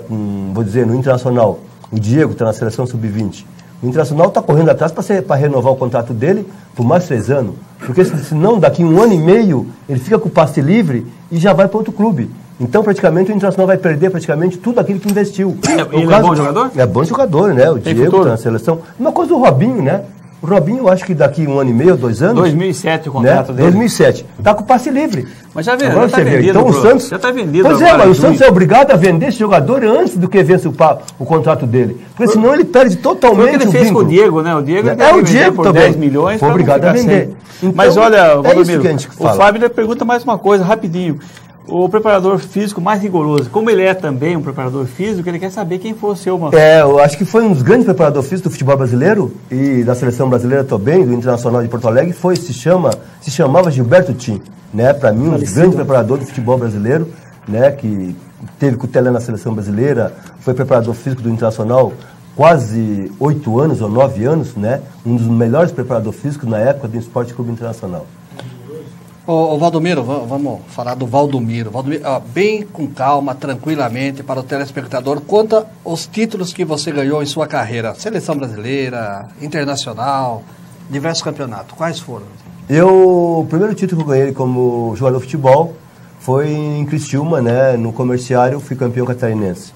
vou dizer, no Internacional, o Diego está na seleção sub-20. O Internacional está correndo atrás para renovar o contrato dele por mais 3 anos. Porque senão, daqui 1 ano e meio, ele fica com o passe livre e já vai para outro clube. Então, praticamente, o Internacional vai perder praticamente tudo aquilo que investiu. Ele é bom jogador? É bom jogador, né? O Diego está na seleção. Uma coisa do Robinho, né? O Robinho, eu acho que daqui 1 ano e meio, 2 anos... 2007 o contrato, né? Dele. 2007. Está com o passe livre. Mas já agora tá você vendido, vê. Então o Santos... Já está vendido. Pois agora, mas o Santos é obrigado a vender esse jogador antes do que vence o contrato dele. Porque senão ele perde totalmente o vínculo. Foi o que ele fez com o Diego, né? O Diego o Diego por também. 10 milhões. Foi obrigado a vender. Então, mas olha, Valdomiro, o Fábio pergunta mais uma coisa, rapidinho. O preparador físico mais rigoroso, como ele é também um preparador físico, ele quer saber quem foi o seu... eu acho que foi um dos grandes preparadores físicos do futebol brasileiro e da seleção brasileira também, do Internacional de Porto Alegre, se chamava Gilberto Tim, né? Para mim, um dos grandes preparadores do futebol brasileiro, né? Que teve com o Telé na seleção brasileira, foi preparador físico do Internacional quase 8 anos ou 9 anos, né? Um dos melhores preparadores físicos na época do Esporte Clube Internacional. Ô Valdomiro, vamos falar do Valdomiro. Valdomiro, bem com calma, tranquilamente, para o telespectador, conta os títulos que você ganhou em sua carreira. Seleção brasileira, internacional, diversos campeonatos. Quais foram? O primeiro título que eu ganhei como jogador de futebol foi em Criciúma, né? No Comerciário, fui campeão catarinense.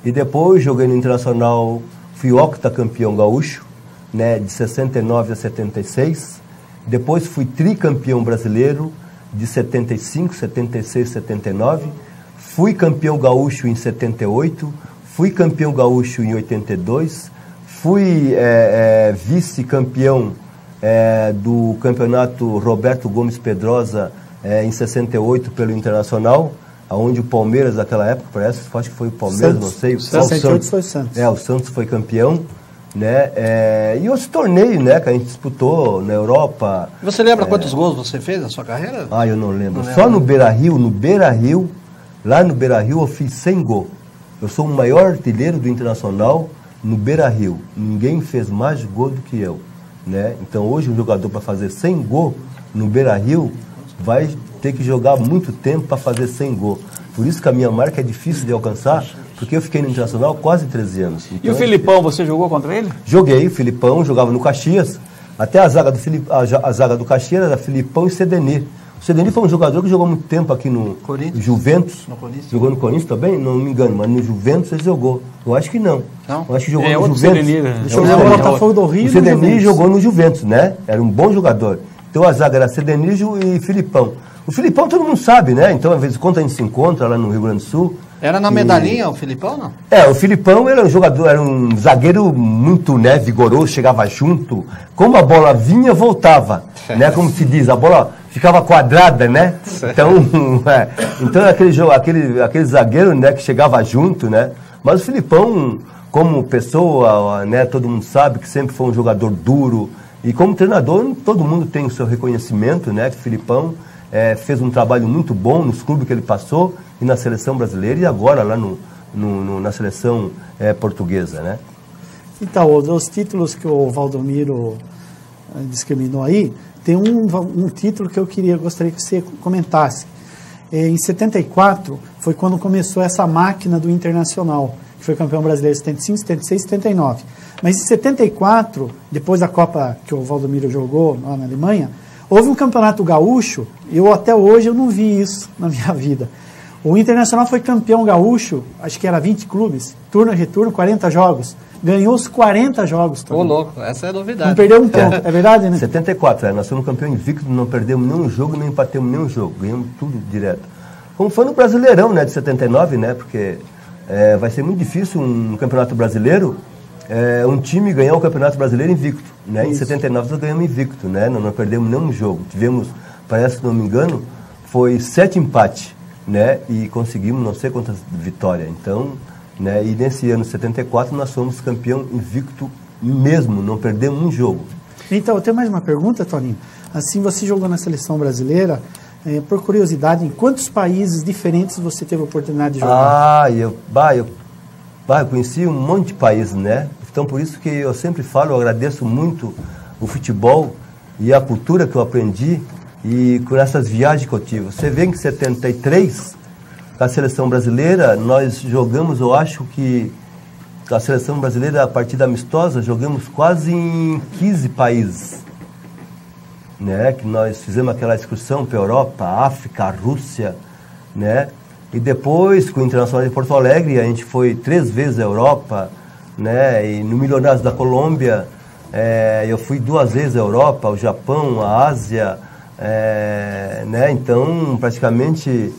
E depois joguei no Internacional, fui octacampeão gaúcho, né? De 69 a 76. Depois fui tricampeão brasileiro de 75, 76, 79. Fui campeão gaúcho em 78. Fui campeão gaúcho em 82. Fui vice-campeão do campeonato Roberto Gomes Pedrosa em 68 pelo Internacional, onde o Palmeiras naquela época, parece, acho que foi o Palmeiras, Santos. não sei. O 68 foi o Santos. O Santos foi campeão, né? E outros torneios, né, que a gente disputou na Europa. Você lembra quantos gols você fez na sua carreira? Ah, eu não lembro. Só no Beira-Rio, lá no Beira-Rio eu fiz 100 gols. Eu sou o maior artilheiro do Internacional no Beira-Rio. Ninguém fez mais gol do que eu, né? Então hoje um jogador para fazer 100 gols no Beira-Rio vai ter que jogar muito tempo para fazer 100 gols. Por isso que a minha marca é difícil de alcançar, porque eu fiquei no Internacional quase 13 anos. Então, E o Filipão, você jogou contra ele? Joguei, o Filipão jogava no Caxias. Até a zaga do Caxias era Filipão e Sedenir. O Sedenir foi um jogador que jogou muito tempo aqui no Juventus. Jogou no Corinthians também? Não me engano, mas no Juventus ele jogou. Eu acho que não. Eu acho que jogou no Juventus. Jogou no Botafogo do Rio. O Sedenir jogou no Juventus, né? Era um bom jogador. Então a zaga era Sedenir e Filipão. O Filipão todo mundo sabe, né? Então, às vezes, quando a gente se encontra lá no Rio Grande do Sul... Era na medalhinha o Filipão, não? O Filipão era um jogador, era um zagueiro muito, né, vigoroso, chegava junto. Como a bola vinha, voltava, né? Como se diz, a bola ficava quadrada, né? Então aquele zagueiro, né, que chegava junto, né? Mas o Filipão, como pessoa, né, todo mundo sabe que sempre foi um jogador duro. E como treinador, todo mundo tem o seu reconhecimento, né? Que o Filipão fez um trabalho muito bom nos clubes que ele passou e na seleção brasileira e agora lá na seleção portuguesa, né? Então, os títulos que o Valdomiro discriminou aí, tem um título que eu gostaria que você comentasse. Em 74 foi quando começou essa máquina do Internacional, que foi campeão brasileiro em 75, 76, 79. Mas em 74, depois da Copa que o Valdomiro jogou lá na Alemanha, houve um campeonato gaúcho, até hoje eu não vi isso na minha vida. O Internacional foi campeão gaúcho, acho que era 20 clubes, turno e retorno, 40 jogos. Ganhou os 40 jogos. Ô, louco, essa é a novidade. Não perdeu um ponto, é verdade, né? 74, nós somos campeão invicto, não perdemos nenhum jogo, nem empatemos nenhum jogo, ganhamos tudo direto. Como foi no Brasileirão, né, de 79, né, porque vai ser muito difícil um campeonato brasileiro, um time ganhar o campeonato brasileiro invicto, né? Em 79 nós ganhamos invicto, né? Não perdemos nenhum jogo. Tivemos, parece que não me engano, foi 7 empates, né? E conseguimos não sei quantas vitórias. Então, né? E nesse ano 74 nós fomos campeão invicto mesmo, não perdemos um jogo. Então, eu tenho mais uma pergunta, Toninho. Assim, você jogou na seleção brasileira, por curiosidade, em quantos países diferentes você teve a oportunidade de jogar? Eu conheci um monte de países, né? Então, por isso que eu sempre falo, eu agradeço muito o futebol e a cultura que eu aprendi e com essas viagens que eu tive. Você vê que em 73, a seleção brasileira, nós jogamos, eu acho que a seleção brasileira, a partida amistosa, jogamos quase em 15 países, né? Que nós fizemos aquela excursão para a Europa, África, Rússia, né? E depois, com o Internacional de Porto Alegre, a gente foi 3 vezes à Europa, né? E no Milionários da Colômbia, eu fui 2 vezes à Europa, ao Japão, à Ásia, né? Então, praticamente,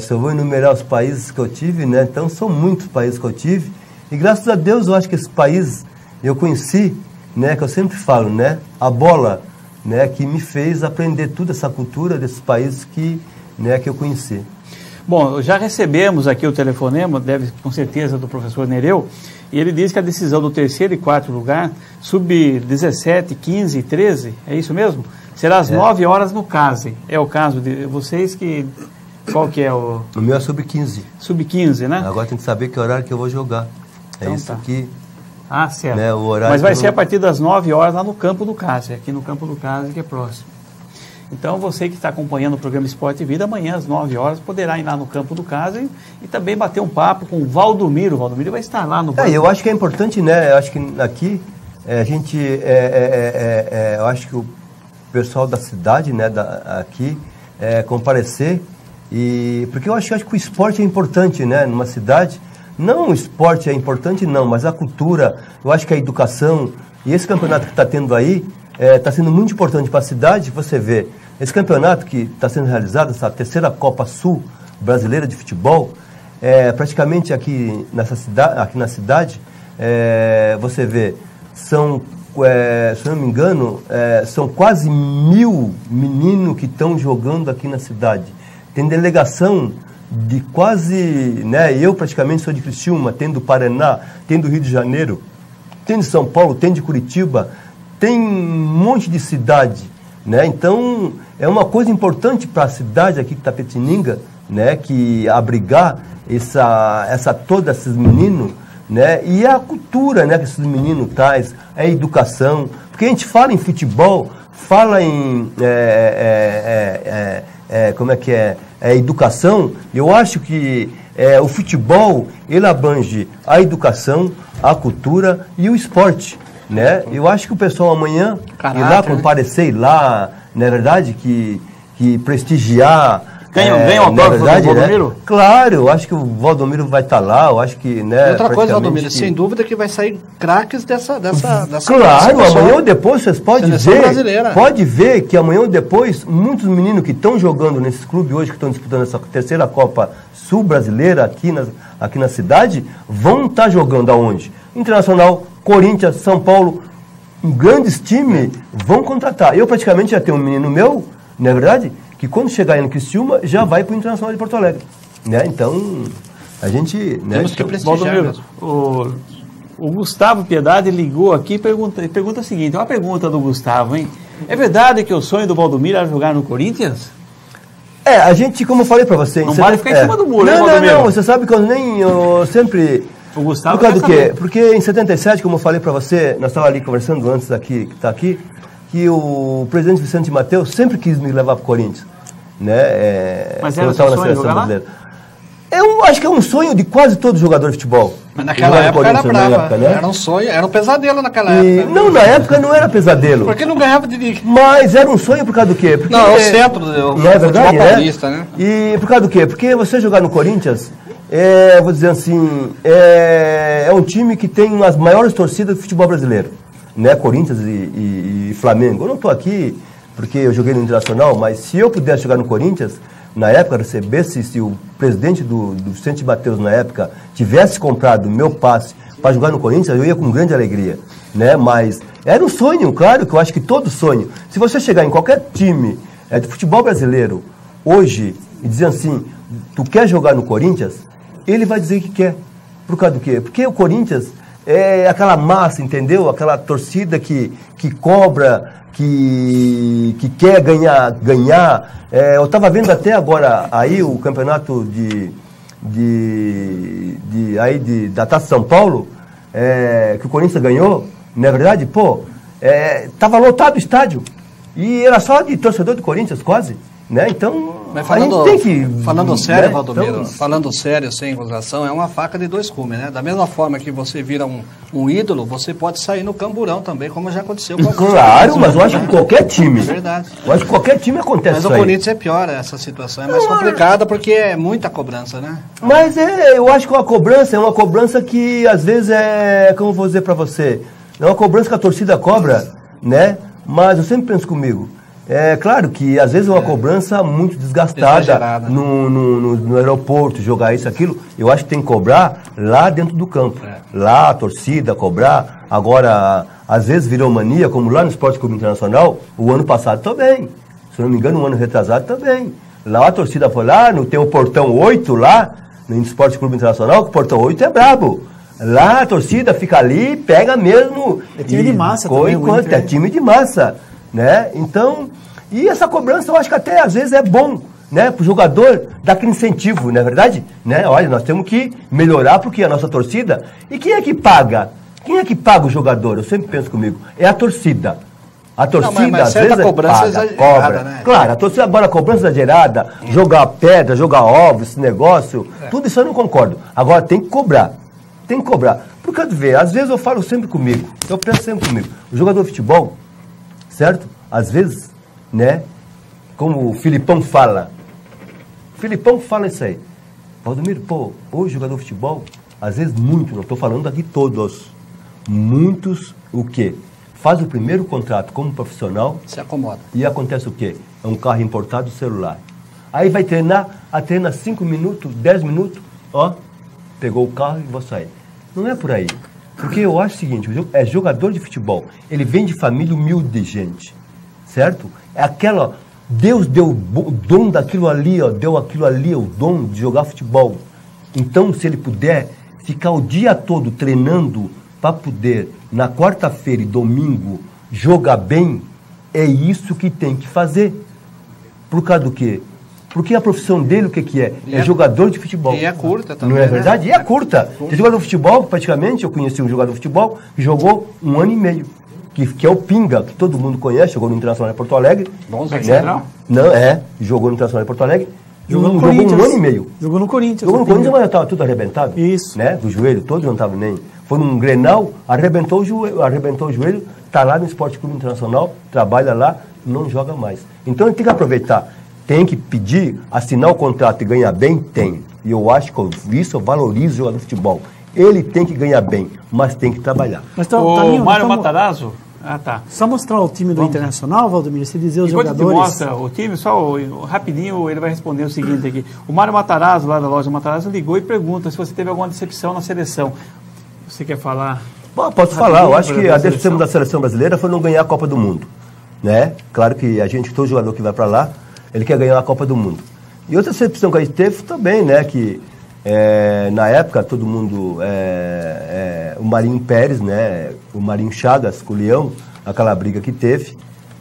se eu vou enumerar os países que eu tive, né? Então, são muitos países que eu tive. E graças a Deus, eu acho que esses países eu conheci, né? Que eu sempre falo, né? A bola, né? Que me fez aprender toda essa cultura desses países que eu conheci. Bom, já recebemos aqui o telefonema, deve com certeza do professor Nereu, e ele diz que a decisão do 3º e 4º lugar, sub-17, 15 e 13, é isso mesmo? Será às 9 horas no CASE. É o caso de vocês que... Qual que é o... O meu é sub-15. Sub-15, né? Agora tem que saber que horário que eu vou jogar. Então, isso tá. aqui... Ah, certo. Né, o horário. Mas vai ser a partir das 9 horas lá no campo do CASE, aqui no campo do CASE, que é próximo. Então, você que está acompanhando o programa Esporte e Vida, amanhã às 9 horas poderá ir lá no campo do CASE e também bater um papo com o Valdomiro. O Valdomiro vai estar lá no... eu acho que é importante, né? Eu acho que aqui a gente... eu acho que o pessoal da cidade, né? Aqui, comparecer. Porque eu acho que o esporte é importante, né? Numa cidade. Não o esporte é importante, não, mas a cultura, eu acho que a educação. E esse campeonato que está tendo aí está sendo muito importante para a cidade. Você vê, esse campeonato que está sendo realizado, essa 3ª Copa Sul Brasileira de Futebol, praticamente aqui na cidade, você vê, são, se não me engano, são quase 1.000 meninos que estão jogando aqui na cidade. Tem delegação de quase, né, eu praticamente sou de Criciúma, tem do Paraná, tem do Rio de Janeiro, tem de São Paulo, tem de Curitiba, tem um monte de cidade, né? Então, é uma coisa importante para a cidade aqui de Itapetininga, né, que abrigar todos esses meninos, né, e a cultura, né, que esses meninos traz, a educação, porque a gente fala em futebol, fala em educação. Eu acho que o futebol, ele abrange a educação, a cultura e o esporte, né? Eu acho que o pessoal amanhã ir lá comparecer lá, não é verdade, que prestigiar. Ganha um autógrafo do Valdomiro? Né? Claro, eu acho que o Valdomiro vai estar lá, eu acho que, né? Outra coisa, Valdomiro, sem dúvida que vai sair craques dessa Claro, amanhã ou depois vocês podem ver que amanhã ou depois muitos meninos que estão jogando nesses clubes hoje, que estão disputando essa terceira Copa Sul Brasileira aqui na cidade, vão estar jogando aonde? Internacional, Corinthians, São Paulo, grandes times vão contratar. Eu praticamente já tenho um menino meu, não é verdade? Que quando chegar aí no Criciúma, já vai para o Internacional de Porto Alegre, né? Então, a gente... Né? Temos que prestigiar mesmo. O Gustavo Piedade ligou aqui e pergunta o seguinte, uma pergunta do Gustavo, hein? É verdade que o sonho do Valdomiro era jogar no Corinthians? A gente, como eu falei para você... Não vale ficar em cima do muro, né, Valdomiro? Não, você sabe que eu sempre... O Gustavo por causa do quê? Porque em 77, como eu falei para você, nós estávamos ali conversando antes aqui, que está aqui, que o presidente Vicente Mateus sempre quis me levar para o Corinthians, né? Mas era o seu sonho jogar lá? Eu acho que é um sonho de quase todo jogador de futebol. Mas naquela época era brava, né? Era um sonho, era um pesadelo naquela época. Não, na época não era pesadelo. Porque não ganhava de... Mas era um sonho por causa do quê? Porque, não, é o centro do não é verdade, paulista, né? E por causa do quê? Porque você jogar no Corinthians, vou dizer assim, é um time que tem as maiores torcidas do futebol brasileiro, né? Corinthians e Flamengo. Eu não estou aqui porque eu joguei no Internacional, mas se eu pudesse jogar no Corinthians, na época, recebesse, se o presidente do Vicente Mateus, na época, tivesse comprado meu passe para jogar no Corinthians, eu ia com grande alegria, né? Mas era um sonho, claro, que eu acho que todo sonho. Se você chegar em qualquer time de futebol brasileiro, hoje, e dizer assim, tu quer jogar no Corinthians, ele vai dizer que quer. Por causa do quê? Porque o Corinthians é aquela massa, entendeu? Aquela torcida que cobra, que quer ganhar. Eu estava vendo até agora aí o campeonato da Taça São Paulo, que o Corinthians ganhou, não é verdade? Pô, estava lotado o estádio. E era só de torcedor do Corinthians, quase. Né? Então, mas a gente tem que... Falando sério, né? Valdomiro, Então, falando sério, sem enrolação, é uma faca de dois gumes, né? Da mesma forma que você vira um ídolo, você pode sair no camburão também, como já aconteceu com alguns. Claro, mas eu acho que qualquer time. É verdade. Eu acho que qualquer time acontece mas isso o aí. Corinthians é pior, essa situação é mais complicada porque é muita cobrança, né? Mas eu acho que uma cobrança é uma cobrança que às vezes como eu vou dizer pra você, é uma cobrança que a torcida cobra, né? Mas eu sempre penso comigo, é claro que às vezes é uma cobrança muito desgastada no aeroporto, jogar isso, aquilo. Eu acho que tem que cobrar lá dentro do campo. Lá a torcida cobrar. Agora, às vezes virou mania, como lá no Esporte Clube Internacional, o ano passado também. Se eu não me engano, o ano retrasado também. Lá a torcida foi lá, tem o portão 8 lá, no Esporte Clube Internacional, que o portão 8 é brabo. Lá a torcida fica ali, pega mesmo. É time de massa também. É time de massa. Né? Então, e essa cobrança eu acho que até às vezes é bom, né, para o jogador dar aquele incentivo, não é verdade? Né? Olha, nós temos que melhorar porque a nossa torcida. E quem é que paga? Quem é que paga o jogador? Eu sempre penso comigo, é a torcida. A torcida, mas às vezes, cobrança cobra. Né? Claro, a torcida agora, a cobrança exagerada, jogar pedra, jogar ovos, esse negócio, tudo isso eu não concordo. Agora tem que cobrar. Tem que cobrar. Por causa de ver, às vezes eu falo sempre comigo, eu penso sempre comigo. O jogador de futebol, certo? Às vezes, né? Como o Filipão fala. O Filipão fala isso aí. Valdomiro, pô, hoje jogador de futebol, às vezes muito, não estou falando aqui todos. Muitos, o quê? Faz o primeiro contrato como profissional. Se acomoda. E acontece o quê? É um carro importado, celular. Aí vai treinar, treina 5 minutos, 10 minutos, ó, pegou o carro e vou sair. Não é por aí. Porque eu acho o seguinte, jogador de futebol, ele vem de família humilde, gente, certo? É Deus deu o dom daquilo ali, ó, deu aquilo ali, o dom de jogar futebol. Então, se ele puder ficar o dia todo treinando para poder, na quarta-feira e domingo, jogar bem, é isso que tem que fazer. Por causa do quê? Porque a profissão dele, o que é? É jogador de futebol. E é curta também. Não é verdade? E é curta. Tem jogador de futebol, praticamente, eu conheci um jogador de futebol que jogou 1 ano e meio. Que é o Pinga, que todo mundo conhece, jogou no Internacional de Porto Alegre. Bom, né? Não, jogou no Internacional de Porto Alegre. Jogou no 1 ano e meio. Jogou no Corinthians. Jogou no Corinthians, mas já estava tudo arrebentado. Isso. Né? Do joelho, todo não estava nem. Foi num Grenal, arrebentou o joelho, está lá no Esporte Clube Internacional, trabalha lá, não joga mais. Então ele tem que aproveitar, tem que pedir, assinar o contrato e ganhar bem, tem. E eu acho que isso eu valorizo o jogador de futebol. Ele tem que ganhar bem, mas tem que trabalhar. Mas o Mário Matarazzo. Ah, tá. Só mostrar o time do Internacional, Valdomiro, se dizer os jogadores. Enquanto mostra o time, só rapidinho ele vai responder o seguinte aqui. O Mário Matarazzo, lá da loja Matarazzo, ligou e pergunta se você teve alguma decepção na seleção. Você quer falar? Bom, posso falar. Eu acho que a decepção da seleção brasileira foi não ganhar a Copa do Mundo. Né? Claro que todo jogador que vai para lá, ele quer ganhar a Copa do Mundo. E outra decepção que a gente teve também, né, que na época todo mundo, o Marinho Pérez, né, o Marinho Chagas com o Leão, aquela briga que teve,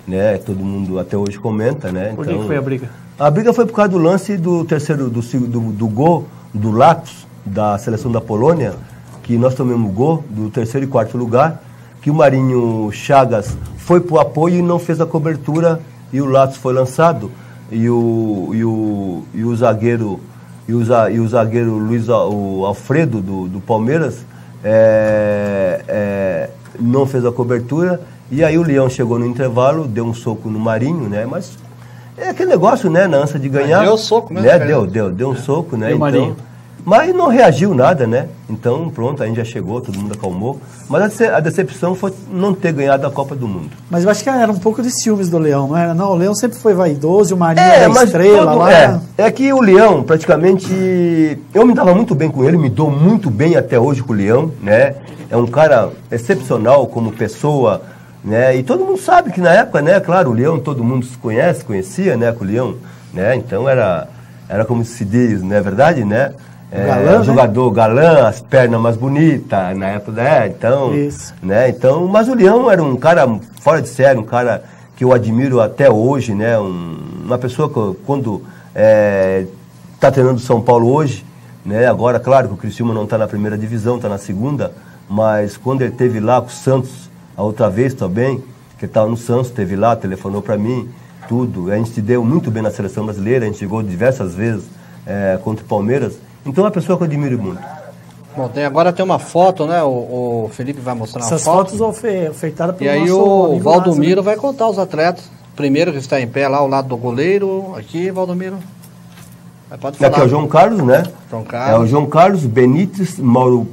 né, todo mundo até hoje comenta, né. Por que foi a briga? A briga foi por causa do lance do terceiro, do gol do Latos, da seleção da Polônia, que nós tomamos o gol do terceiro e quarto lugar, que o Marinho Chagas foi para o apoio e não fez a cobertura, e o Latos foi lançado, e o zagueiro Luiz Alfredo do Palmeiras não fez a cobertura, e aí o Leão chegou no intervalo, deu um soco no Marinho, né? Mas é aquele negócio, né? Na ânsia de ganhar. Deu soco mesmo. Né? Deu um soco, né? Então, mas não reagiu nada, né? Então, pronto, a gente já chegou, todo mundo acalmou. Mas a decepção foi não ter ganhado a Copa do Mundo. Mas eu acho que era um pouco de ciúmes do Leão, não era? Não, o Leão sempre foi vaidoso, o Marinho era estrela lá. É que o Leão, praticamente, eu me dava muito bem com ele, me dou muito bem até hoje com o Leão, né? É um cara excepcional como pessoa, né? E todo mundo sabe que na época, né? Claro, o Leão, todo mundo conhecia, né? Com o Leão, né? Então era como se diz, não é verdade, né? Galã, um jogador galã, as pernas mais bonitas, na época, então, isso. Né? Então, mas o Leão era um cara fora de série, um cara que eu admiro até hoje, né? Uma pessoa que quando está treinando São Paulo hoje, né? Agora, claro que o Criciúma não está na primeira divisão, está na segunda, mas quando ele esteve lá com o Santos, a outra vez também, que ele estava no Santos, esteve lá, telefonou para mim, tudo. A gente se deu muito bem na seleção brasileira, a gente chegou diversas vezes contra o Palmeiras. Então é uma pessoa que eu admiro muito. Bom, agora tem uma foto, né? O Felipe vai mostrar uma foto. Essas fotos feitadas pelo nosso. E aí o Valdomiro vai contar os atletas. Primeiro que está em pé lá ao lado do goleiro. Aqui, Valdomiro. Pode falar. Aqui é o João Carlos, né? João Carlos. É o João Carlos, Benítez, Mauro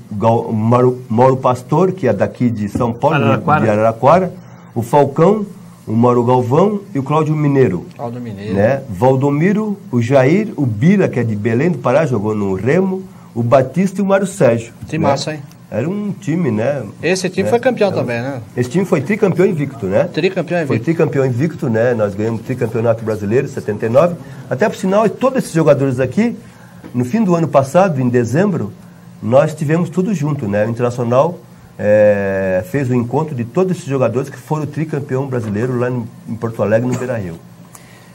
Pastor, que é daqui de São Paulo, de Araraquara. O Falcão, o Mauro Galvão e o Cláudio Mineiro. Cláudio Mineiro. Né? Valdomiro, o Jair, o Bira, que é de Belém do Pará, jogou no Remo, o Batista e o Mário Sérgio. Que massa, hein? Era um time, né? Esse time foi campeão também, né? Esse time foi tricampeão invicto, né? Tricampeão invicto. Foi tricampeão invicto, né? Nós ganhamos o tricampeonato brasileiro, em 79. Até por sinal, todos esses jogadores aqui, no fim do ano passado, em dezembro, nós tivemos tudo junto, né? O Internacional fez o encontro de todos esses jogadores que foram tricampeão brasileiro lá em Porto Alegre, no Beira-Rio.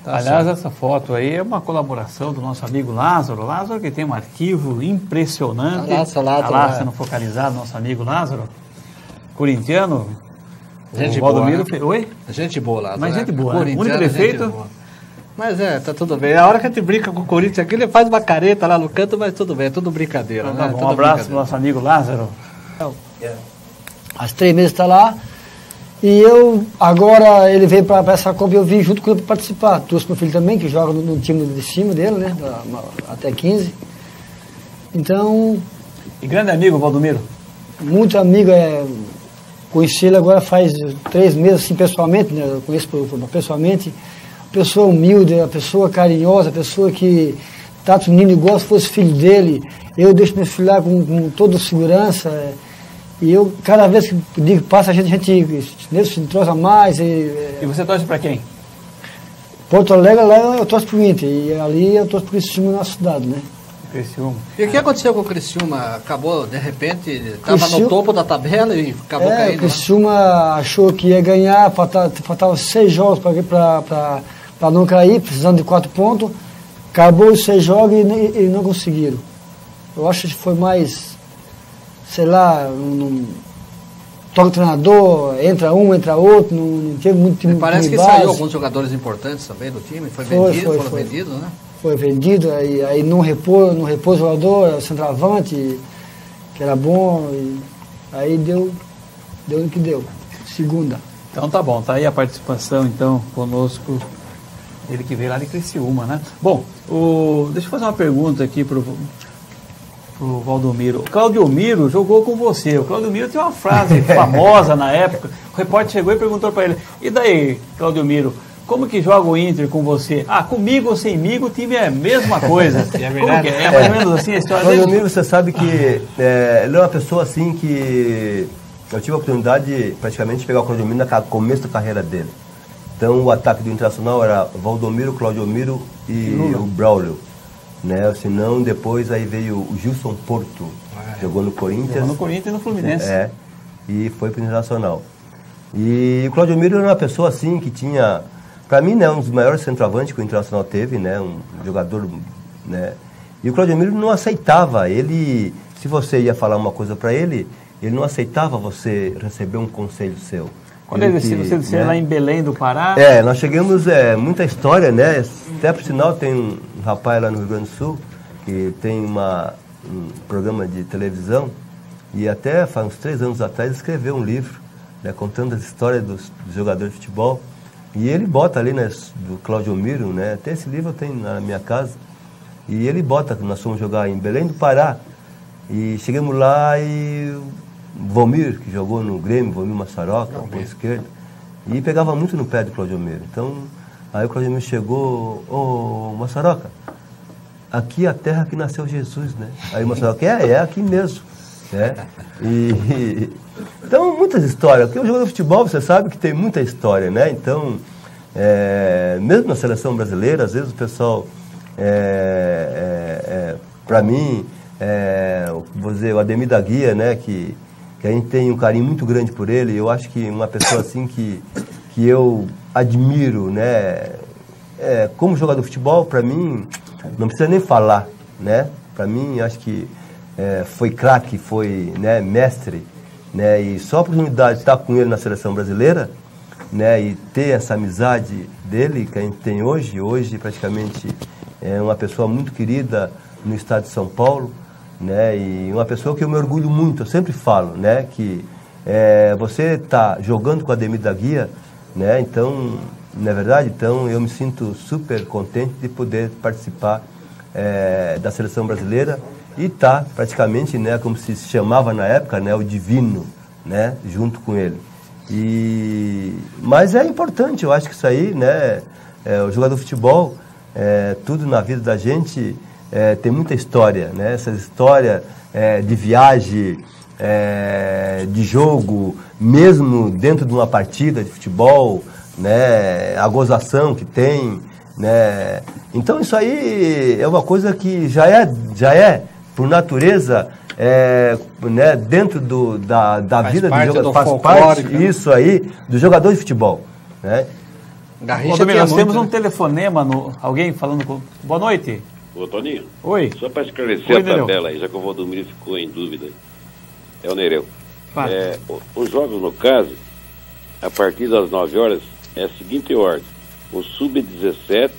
Tá. Aliás, essa foto aí é uma colaboração do nosso amigo Lázaro. Lázaro que tem um arquivo impressionante. Lázaro, lá sendo focalizado, nosso amigo Lázaro. Corintiano. Gente boa, Valdomiro, né? Oi? Gente boa, Lázaro. Mas gente boa, né? O único defeito... Mas tá tudo bem. A hora que a gente brinca com o Corinthians aqui, ele faz uma careta lá no canto, mas tudo bem, é tudo brincadeira. Então, né? Um abraço pro nosso amigo Lázaro. Há 3 meses está lá. E eu, agora, ele veio para essa Copa e eu vim junto com ele para participar. Trouxe meu filho também, que joga no time de cima dele, né? Até 15. Então... E grande amigo, Valdomiro? Muito amigo, conheci ele agora faz 3 meses, assim, pessoalmente, né? Eu conheço pessoalmente. Pessoa humilde, a pessoa carinhosa, a pessoa que trata o menino igual se fosse filho dele. Eu deixo meu filho lá com toda segurança. E eu, cada vez que passa, a gente se entrosa mais. E você torce para quem? Porto Alegre, lá eu torço pro Inter, e ali eu torço pro Criciúma na cidade, né? Criciúma. E o que aconteceu com o Criciúma? Acabou, de repente, estava no topo da tabela e acabou caindo. O Criciúma achou que ia ganhar, faltavam 6 jogos para não cair, precisando de 4 pontos. Acabou os 6 jogos e não conseguiram. Eu acho que foi mais, sei lá, toca o treinador, entra um, entra outro, não teve muito time. Parece que saiu alguns jogadores importantes também do time, foram vendidos, né? Foi vendido, aí não repôs o jogador, o centroavante, que era bom, e aí deu no que deu. Segunda. Então tá bom, tá aí a participação então conosco, ele que veio lá de Criciúma, né? Bom, deixa eu fazer uma pergunta aqui pro Valdomiro. O Claudio Miro jogou com você. O Claudio Miro tem uma frase famosa na época. O repórter chegou e perguntou para ele: e daí, Claudio Miro, como que joga o Inter com você? Ah, comigo ou semigo o time é a mesma coisa. É verdade. É mais ou menos assim a história dele? Claudio Miro, você sabe que ele é uma pessoa assim que eu tive a oportunidade de praticamente pegar o Claudio Miro no começo da carreira dele. Então o ataque do Internacional era Valdomiro, Claudio Miro e o Braulio. Né? Senão depois aí veio o Gilson Porto, jogou no Corinthians. Jogou no Corinthians e no Fluminense. E foi para o Internacional. E o Claudio Miro era uma pessoa assim que tinha, para mim, né, um dos maiores centroavantes que o Internacional teve, né, um jogador, né. E o Claudio Miro não aceitava, se você ia falar uma coisa para ele não aceitava você receber um conselho seu. Quando você desceu lá em Belém do Pará... nós chegamos, muita história, né? Até por sinal tem um rapaz lá no Rio Grande do Sul que tem um programa de televisão e até faz uns 3 anos atrás escreveu um livro, né, contando as histórias dos jogadores de futebol. E ele bota ali, né, do Claudio Miro, né? Até esse livro eu tenho na minha casa. E ele bota que nós fomos jogar em Belém do Pará. E chegamos lá e... Valmir, que jogou no Grêmio, Valmir Massaroca, por esquerda, e pegava muito no pé do Claudio Miro. Então, aí o Claudio Miro chegou, Massaroca, aqui é a terra que nasceu Jesus, né? Aí o Massaroca, é aqui mesmo. Né? Então, muitas histórias. Porque o jogo de futebol, você sabe que tem muita história, né? Então, mesmo na seleção brasileira, às vezes o pessoal, para mim, vou dizer, o Ademir da Guia, né, que a gente tem um carinho muito grande por ele. Eu acho que uma pessoa assim que eu admiro, né, como jogador de futebol, para mim, não precisa nem falar, né? Para mim, acho que foi craque, foi, né, mestre, né? E só a oportunidade de estar com ele na seleção brasileira, né, e ter essa amizade dele que a gente tem hoje praticamente é uma pessoa muito querida no estado de São Paulo, né, e uma pessoa que eu me orgulho muito. Eu sempre falo, né, que você está jogando com a Ademir da Guia, né, então, não é verdade? Então eu me sinto super contente de poder participar da seleção brasileira e tá praticamente, né, como se chamava na época, né, o divino, né, junto com ele. Mas é importante, eu acho que isso aí, né, o jogador de futebol, tudo na vida da gente tem muita história, né, essas histórias de viagem, de jogo, mesmo dentro de uma partida de futebol, né, a gozação que tem, né, então isso aí é uma coisa que já é por natureza, né, dentro da vida do jogador, faz parte, né, isso aí, do jogador de futebol, né. Garrincha, nós temos um telefonema, alguém falando com... Boa noite. Ô, Toninho. Oi. Só para esclarecer a tabela aí, já que o Valdomiro ficou em dúvida. É o Nereu. Os jogos, no caso, a partir das 9 horas, é a seguinte ordem: o Sub-17,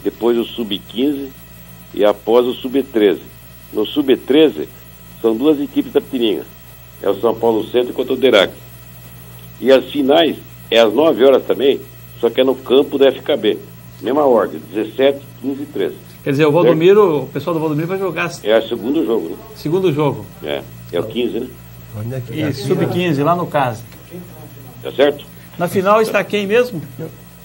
depois o Sub-15 e após o Sub-13. No Sub-13, são 2 equipes da Pitininga. É o São Paulo Centro contra o Derac. E as finais é às 9 horas também, só que é no campo da FKB. Mesma ordem, 17, 15 e 13. Quer dizer, o pessoal do Valdomiro vai jogar... É o segundo jogo, né? Segundo jogo. É o 15, né? E Sub-15, lá no caso. Tá certo? Na final está quem mesmo?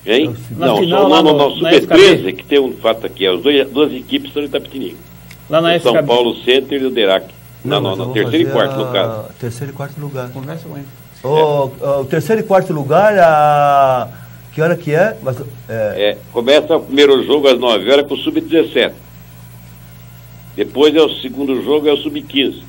Hein? Não, Sub-13, que tem um fato aqui, as 2 equipes estão em Itapetininga. Lá na FKB. São Paulo Center e o Derac. Não, terceiro e quarto, no caso. Terceiro e quarto lugar. Conversa com ele. O terceiro e quarto lugar, Que hora que é? Mas, começa o primeiro jogo às 9 horas com o Sub-17. Depois é o segundo jogo, é o Sub-15.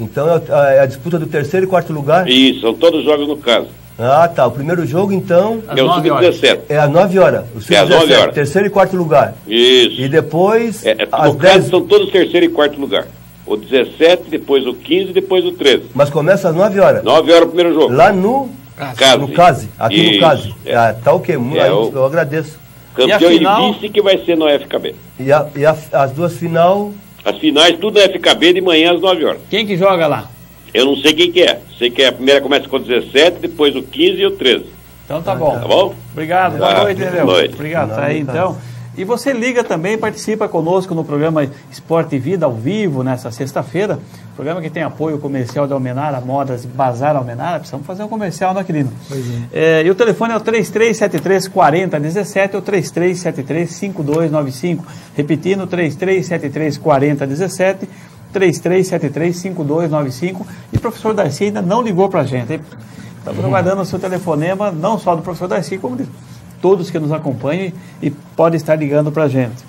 Então é a disputa do terceiro e quarto lugar? Isso, são todos jogos no caso. Ah, tá. O primeiro jogo, então... É o Sub-17. É às 9 horas. O Sub-17, às 9 horas. Terceiro e quarto lugar. Isso. E depois... no caso, são todos terceiro e quarto lugar. O 17, depois o 15, depois o 13. Mas começa às 9 horas? 9 horas o primeiro jogo. Lá no... Case. No Case. Aqui Isso, no Case. Tá ok. Eu agradeço. Campeão e vice que vai ser no FKB. E as duas final... As finais, tudo no FKB de manhã às 9 horas. Quem que joga lá? Eu não sei quem que é. Sei que a primeira começa com o 17, depois o 15 e o 13. Então tá bom. Tá bom? Obrigado, boa noite, entendeu? Boa noite. Obrigado, tá aí então. E você liga também, participa conosco no programa Esporte e Vida ao vivo, nessa sexta-feira. Programa que tem apoio comercial da Almenara Modas e Bazar Almenara. Precisamos fazer um comercial, não, querido? Pois é. E o telefone é o 3373-4017 ou 3373-5295. Repetindo, 3373-4017, 3373-5295. E o professor Darcy ainda não ligou para a gente. Estamos aguardando o seu telefonema, não só do professor Darcy, como de todos que nos acompanhem e podem estar ligando para a gente.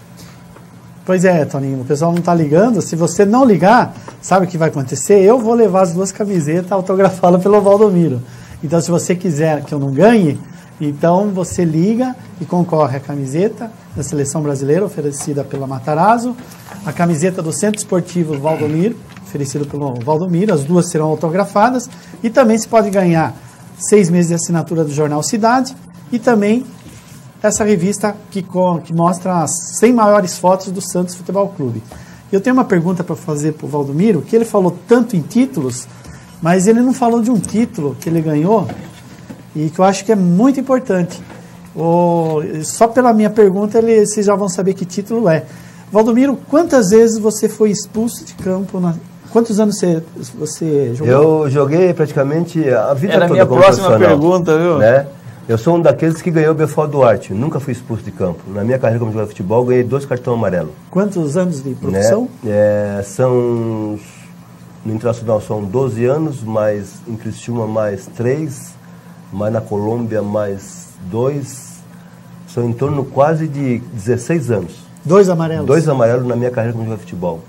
Pois é, Toninho, o pessoal não está ligando. Se você não ligar, sabe o que vai acontecer? Eu vou levar as duas camisetas autografadas pelo Valdomiro. Então, se você quiser que eu não ganhe, então você liga e concorre à camiseta da Seleção Brasileira, oferecida pela Matarazzo, a camiseta do Centro Esportivo Valdomiro, oferecida pelo Valdomiro, as duas serão autografadas, e também se pode ganhar 6 meses de assinatura do Jornal Cidade, e também essa revista que mostra as 100 maiores fotos do Santos Futebol Clube. Eu tenho uma pergunta para fazer para o Valdomiro, que ele falou tanto em títulos, mas ele não falou de um título que ele ganhou, e que eu acho que é muito importante. Só pela minha pergunta, vocês já vão saber que título é. Valdomiro, quantas vezes você foi expulso de campo? Quantos anos você jogou? Eu joguei praticamente a vida toda. Era a minha próxima pergunta, viu? Né? Eu sou um daqueles que ganhou o Belfort Duarte. Nunca fui expulso de campo. Na minha carreira como jogador de futebol, ganhei 2 cartões amarelos. Quantos anos de profissão? No Internacional são 12 anos, mas em Criciúma mais 3, mas na Colômbia mais 2. São em torno quase de 16 anos. 2 amarelos? 2 amarelos na minha carreira como jogador de futebol.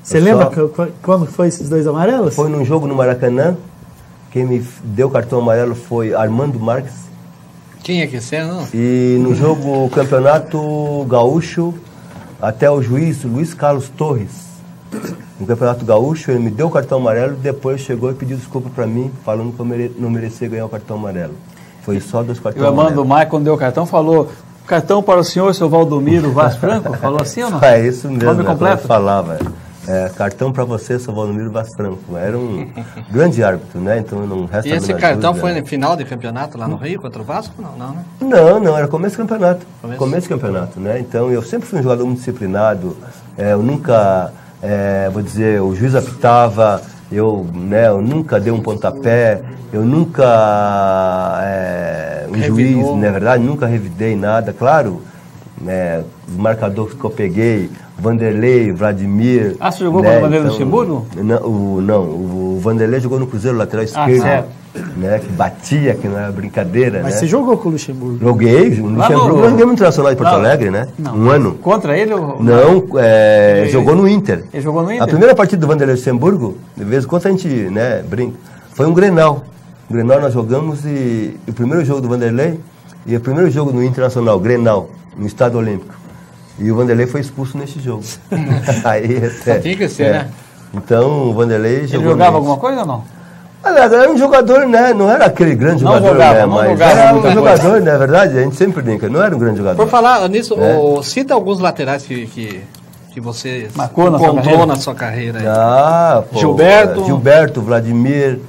Você lembra quando foi esses 2 amarelos? Foi num jogo no Maracanã. Quem me deu cartão amarelo foi Armando Marques. Tinha que ser, não? E no jogo Campeonato Gaúcho, até o juiz Luiz Carlos Torres, no Campeonato Gaúcho, ele me deu o cartão amarelo, depois chegou e pediu desculpa para mim, falando que eu não merecia ganhar o cartão amarelo. Foi só 2 cartões amarelos. O Armando Maia, quando deu o cartão, falou: cartão para o senhor, seu Valdomiro Vaz Franco? Falou assim ou não? É isso mesmo. Nome completo? Eu falava. Cartão para você, seu Valdomiro Vaz Franco. Era um grande árbitro, né? Então não resta. E esse cartão foi no final de campeonato lá no Rio contra o Vasco? Não, né? Não, era começo do campeonato. Começo do campeonato, né? Então eu sempre fui um jogador muito disciplinado. Eu nunca, o juiz apitava, eu nunca dei um pontapé, eu nunca, juiz, na verdade, nunca revidei nada, claro. Os marcadores que eu peguei, Vanderlei, Vladimir. Ah, você jogou com o Vanderlei Luxemburgo? O Vanderlei jogou no Cruzeiro, lateral esquerdo, né, que batia, que não era brincadeira. Mas você jogou com o Luxemburgo? Joguei, o Luxemburgo ganhou no Internacional de Porto Alegre, né? Não. Um ano. Contra ele? Ou... Não, jogou no Inter. Ele jogou no Inter? A primeira partida do Vanderlei Luxemburgo, de vez em quando a gente brinca, foi um Grenal. O Grenal nós jogamos e o primeiro jogo do Vanderlei e o primeiro jogo no Internacional, Grenal, no Estádio Olímpico. E o Vanderlei foi expulso nesse jogo. Aí, tinha que ser, né? Então o Vanderlei jogou. Ele jogava alguma coisa ou não? Era um jogador, né? Não era aquele grande jogador, né? Mas era um jogador, não é verdade? A gente sempre brinca, não era um grande jogador. Por falar nisso, cita alguns laterais que você encontrou na sua carreira. Gilberto, Vladimir,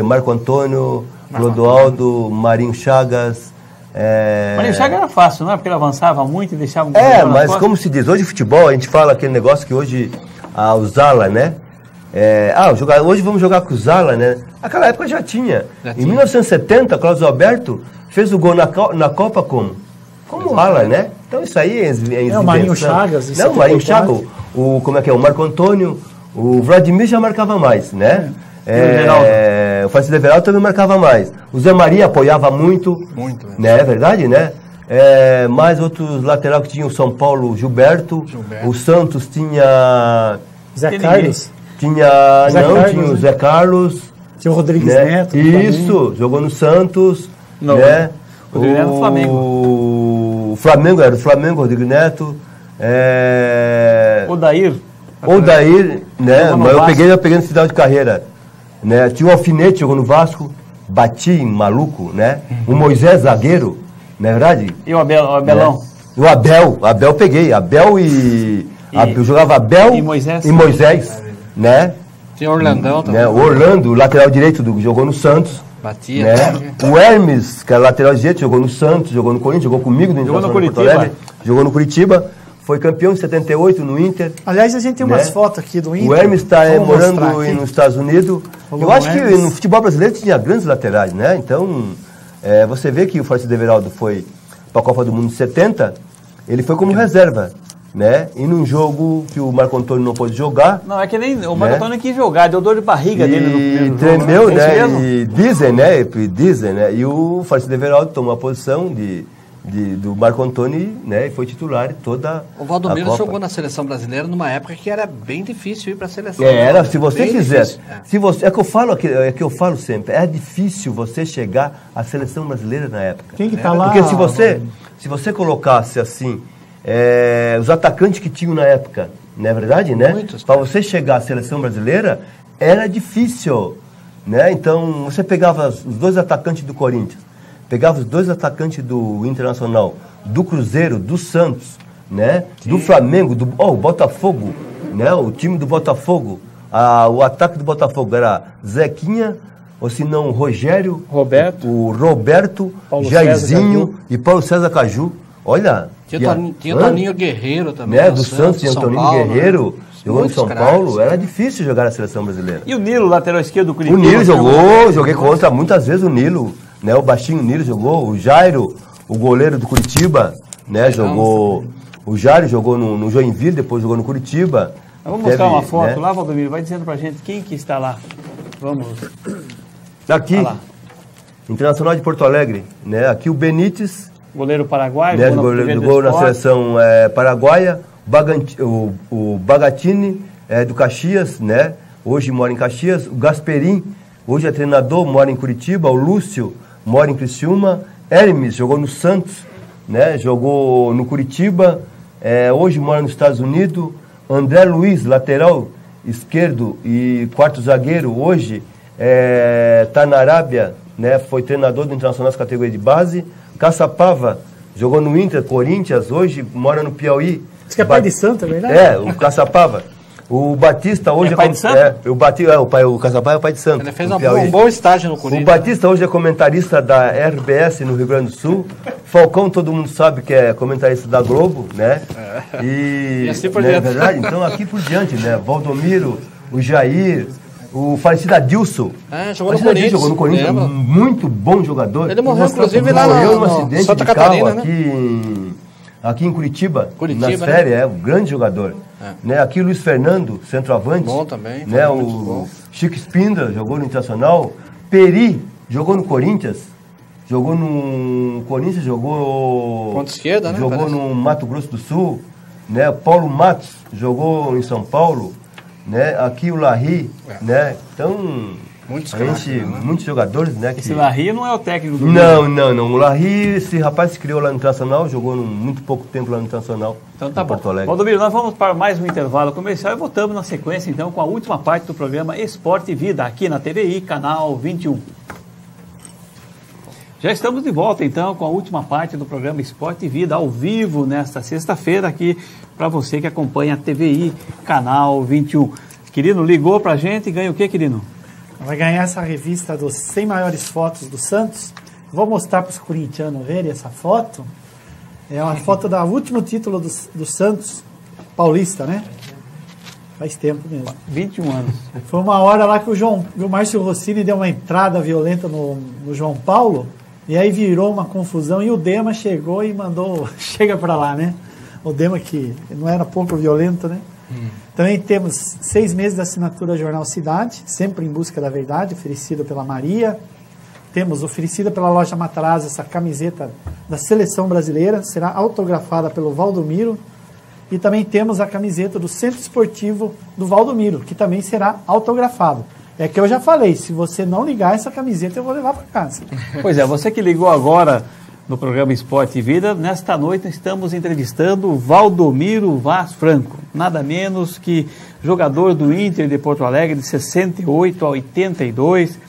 Marco Antônio, Clodoaldo, Marinho Chagas. Marinho Chagas era fácil, não é? Porque ele avançava muito e deixava um mas como se diz, hoje futebol, a gente fala aquele negócio que hoje o Zala, né? Hoje vamos jogar com o Zala, né? Naquela época já tinha. Em 1970, Cláudio Alberto fez o gol na Copa como ala, né? Então isso aí é o Marinho Chagas. Não, o Marinho Chagas, o Marco Antônio, o Vladimir já marcava mais, né? O Francisco Everaldo também marcava mais. O Zé Maria apoiava muito. Muito, né? É verdade, né? Mais outros lateral que tinha o São Paulo, Gilberto. O Santos tinha... Zé Carlos. Tinha o Zé Carlos. Tinha o Rodrigues né? Neto. Isso, jogou no Santos. Não, né? Rodrigues Neto no Flamengo. O Flamengo, era o Flamengo, Rodrigues Neto. O Dair. Né? Mas eu peguei no final de carreira. Né? Tinha o Alfinete, jogou no Vasco. Bati, maluco, né? O Moisés, zagueiro, não é verdade? E o Abelão? Né? O Abel eu peguei. Eu jogava Abel e Moisés, né? Tinha Orlandão também. Né? O Orlando, lateral direito, jogou no Santos. Batia. Né? O Hermes, que era lateral direito, jogou no Santos, jogou no Corinthians, jogou comigo no Jogou no Porto Alegre, jogou no Curitiba. Foi campeão em 78 no Inter. Aliás, a gente tem umas fotos aqui do Inter. O Hermes está morando nos Estados Unidos. Eu acho que no futebol brasileiro tinha grandes laterais, né? Então, você vê que o Francisco Everaldo foi para a Copa do Mundo de 70, ele foi como reserva, né? E num jogo que o Marco Antônio não pôde jogar... Não, é que nem o Marco Antônio quis jogar, deu dor de barriga dele no primeiro tremeu, jogo. Né? E dizem, né? E o Francisco Everaldo tomou a posição do Marco Antônio, né, e foi titular toda o Valdomiro a Copa. jogou na seleção brasileira numa época que era bem difícil ir para a seleção. Era, se você quisesse. É que eu falo sempre, é difícil você chegar à seleção brasileira na época. Quem que tá lá? Porque se você colocasse assim, os atacantes que tinham na época, não é verdade, né? Para você chegar à seleção brasileira, era difícil, né? Então, você pegava os dois atacantes do Corinthians, pegava os dois atacantes do Internacional, do Cruzeiro, do Santos, né? Do Flamengo, do Botafogo, né? O time do Botafogo, o ataque do Botafogo era Zequinha, ou se não Rogério, o Roberto, Jairzinho e Paulo César Caju. Olha... Tinha o Toninho Guerreiro também. Né? Do Santos, tinha o Toninho Guerreiro, jogou no São Paulo, era difícil jogar na seleção brasileira. E o Nilo, lateral esquerdo do Curitiba? O Nilo jogou, joguei contra muitas vezes o Nilo. Né, o baixinho Nilo jogou, o Jairo, o goleiro do Curitiba, né, jogou. O Jairo jogou no Joinville, depois jogou no Curitiba. Vamos mostrar uma foto lá, Valdomiro, vai dizendo pra gente quem que está lá. Vamos. Aqui, Internacional de Porto Alegre, né, aqui o Benítez. Goleiro paraguaio, né, jogou na seleção paraguaia. O Bagatini, do Caxias, né, hoje mora em Caxias. O Gasperim, hoje é treinador, mora em Curitiba. O Lúcio mora em Criciúma. Hermes jogou no Santos, né? Jogou no Curitiba. Hoje mora nos Estados Unidos. André Luiz, lateral esquerdo e quarto zagueiro, hoje está na Arábia, né? Foi treinador do Internacional das categorias de base. Caçapava jogou no Inter, Corinthians, hoje mora no Piauí. Diz que é pai de santo, é verdade? O Caçapava. O Batista hoje pai de santo? O Caçapava é pai de santo. Ele fez um bom estágio no Corinthians. O Batista hoje é comentarista da RBS no Rio Grande do Sul. Falcão, todo mundo sabe que é comentarista da Globo, né? E assim por diante. É diante. verdade? Então aqui por diante, né? Valdomiro, o Jair, o falecido Adilson. Jogou no Corinthians. Jogou no Corinthians, muito bom jogador. Ele morreu, inclusive, lá no no acidente Santa de carro, Catarina, aqui em Curitiba, nas né? férias, um grande jogador. Né? Aqui o Luiz Fernando, centroavante. Bom também. Né? O Chico Spindler jogou no Internacional. Peri jogou no Corinthians. Jogou no Corinthians, jogou... Ponta esquerda, né? Jogou no Mato Grosso do Sul. Né? Paulo Matos jogou em São Paulo. Né? Aqui o Larry. Né? Então... Muitos jogadores, né? Esse Larry não é o técnico do Não. O Larry, esse rapaz se criou lá no Internacional, jogou muito pouco tempo lá no Internacional. Então tá bom. Porto Alegre. Valdomiro, nós vamos para mais um intervalo comercial e voltamos na sequência, então, com a última parte do programa Esporte e Vida, aqui na TVI, canal 21. Já estamos de volta, então, com a última parte do programa Esporte e Vida, ao vivo, nesta sexta-feira, aqui, para você que acompanha a TVI, canal 21. Quirino, ligou pra gente e ganha o quê, Quirino? Vai ganhar essa revista dos 100 maiores fotos do Santos. Vou mostrar para os corintianos verem essa foto. É uma foto do último título do Santos paulista, né? Faz tempo mesmo. 21 anos. Foi uma hora lá que o Márcio Rossini deu uma entrada violenta no João Paulo. E aí virou uma confusão. E o Dema chegou e mandou... Chega para lá, né? O Dema, que não era pouco violento, né? Também temos 6 meses de assinatura Jornal Cidade, sempre em busca da verdade, oferecida pela Maria. Temos oferecida pela loja Matarazzo essa camiseta da Seleção Brasileira, será autografada pelo Valdomiro. E também temos a camiseta do Centro Esportivo do Valdomiro, que também será autografado. É que eu já falei, se você não ligar essa camiseta, eu vou levar para casa. Pois é, você que ligou agora no programa Esporte e Vida, nesta noite estamos entrevistando o Valdomiro Vaz Franco, nada menos que jogador do Inter de Porto Alegre de 68 a 82,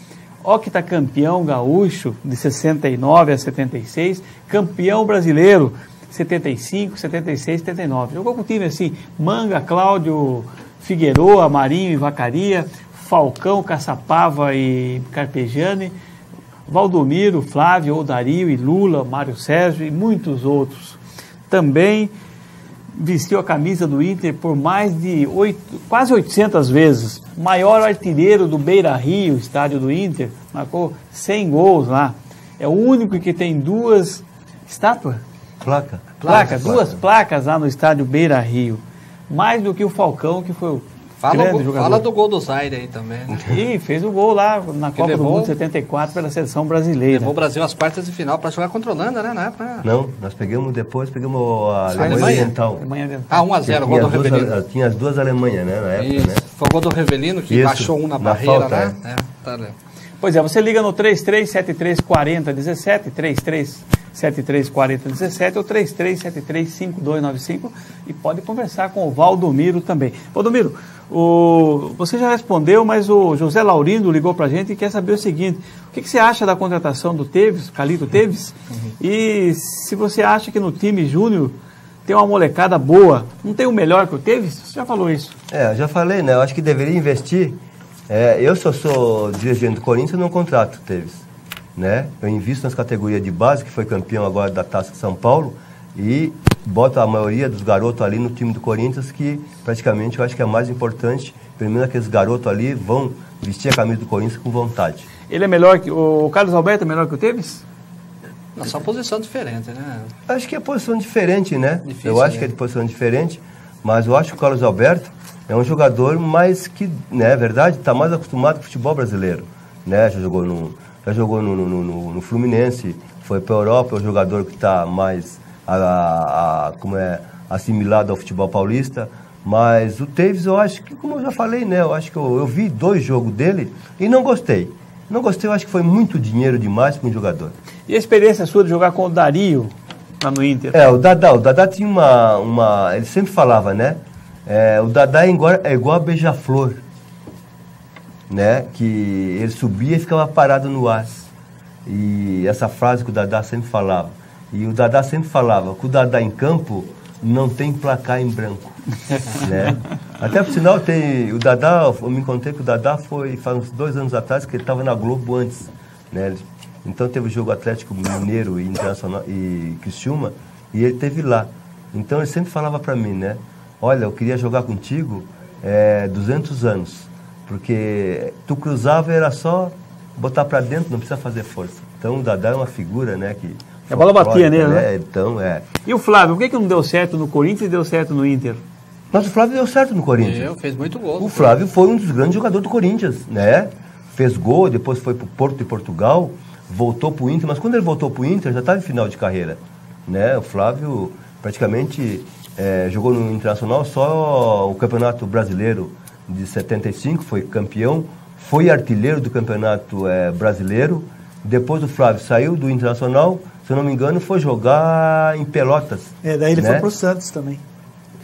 octacampeão gaúcho de 69 a 76, campeão brasileiro 75, 76, 79. Jogou com time assim, Manga, Cláudio, Figueroa, Marinho e Vacaria, Falcão, Caçapava e Carpegiani, Valdomiro, Flávio, Odario e Lula, Mário Sérgio e muitos outros. Também vestiu a camisa do Inter por mais de quase 800 vezes. Maior artilheiro do Beira-Rio, estádio do Inter, marcou 100 gols lá. É o único que tem duas estátuas? Duas placas lá no estádio Beira-Rio. Mais do que o Falcão, que foi o grande jogador. Fala do gol do Zaire aí também, né? E fez o gol lá na Copa do Mundo 74 pela seleção brasileira. Levou o Brasil às quartas de final para jogar contra a Holanda, né, na época? Né? Não, nós pegamos a Alemanha Oriental. 1-0, gol do Revelino. Tinha as duas Alemanhas, né, na época, né? Foi o gol do Revelino que baixou na barreira, falta, né? Tá ali. Pois é, você liga no 33734017, 33734017 ou 33735295 e pode conversar com o Valdomiro também. Valdomiro, você já respondeu, mas o José Laurindo ligou pra gente e quer saber o seguinte: o que você acha da contratação do Tevez, Carlito Tevez? E se você acha que no time júnior tem uma molecada boa, não tem o melhor que o Tevez? Você já falou isso. Eu já falei, né? Eu acho que deveria investir. Eu sou dirigente do Corinthians, não contrato o Tevez, né? Eu invisto nas categorias de base, que foi campeão agora da Taça de São Paulo, e boto a maioria dos garotos ali no time do Corinthians, que praticamente eu acho que é mais importante. Pelo menos aqueles garotos ali vão vestir a camisa do Corinthians com vontade. Ele é melhor que o Carlos Alberto, é melhor que o Tevez? Não, só posição diferente, né? Acho que é posição diferente, né? Difícil, eu acho que é de posição diferente, mas eu acho que o Carlos Alberto é um jogador mais que, né, é verdade, está mais acostumado com o futebol brasileiro, né? Já jogou no Fluminense, foi para a Europa, é um jogador que está mais assimilado ao futebol paulista. Mas o Tevez, eu acho que, como eu já falei, né? Eu acho que eu vi 2 jogos dele e não gostei. Não gostei, eu acho que foi muito dinheiro demais para um jogador. E a experiência sua de jogar com o Dario lá no Inter? O Dadá tinha uma... Ele sempre falava, né? O Dadá é igual a Beija-Flor, né? Que ele subia e ficava parado no ar. E essa frase que o Dadá sempre falava. E o Dadá sempre falava que o Dadá em campo não tem placar em branco, né? Até por sinal, o Dadá, eu me encontrei com o Dadá faz uns 2 anos atrás, que ele estava na Globo antes, né? Então teve o jogo Atlético Mineiro e Internacional e Criciúma, e ele esteve lá. Então ele sempre falava para mim, né? Olha, eu queria jogar contigo 200 anos, porque tu cruzava, era só botar para dentro, não precisa fazer força. Então o Dadá é uma figura, né? Que a bola batia nele, né? Então, E o Flávio, por que não deu certo no Corinthians e deu certo no Inter? Mas o Flávio deu certo no Corinthians. Fez muito gol. O Flávio foi um dos grandes jogadores do Corinthians, né? Fez gol, depois foi para o Porto de Portugal, voltou para o Inter, mas quando ele voltou para o Inter já estava em final de carreira, né? O Flávio praticamente jogou no Internacional só o Campeonato Brasileiro de 75, foi campeão, foi artilheiro do Campeonato Brasileiro. Depois o Flávio saiu do Internacional, se eu não me engano, foi jogar em Pelotas. Daí ele foi pro Santos também.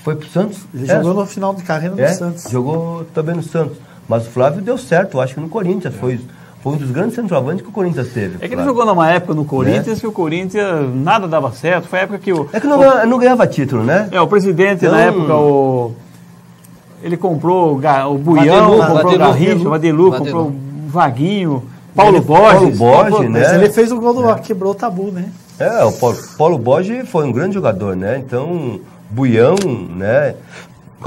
Foi pro Santos? Ele jogou no final de carreira no Santos. Jogou também no Santos. Mas o Flávio deu certo, eu acho que no Corinthians. Foi um dos grandes centroavantes que o Corinthians teve. É que ele jogou numa época no Corinthians que o Corinthians nada dava certo. Foi a época que não ganhava título, né? O presidente na época, ele comprou o Buião, comprou o Garrincha, o Vadelu, comprou o Vaguinho, Paulo Borges, né? Mas ele fez o gol quebrou o tabu, né? O Paulo Borges foi um grande jogador, né? Então, Buião, né?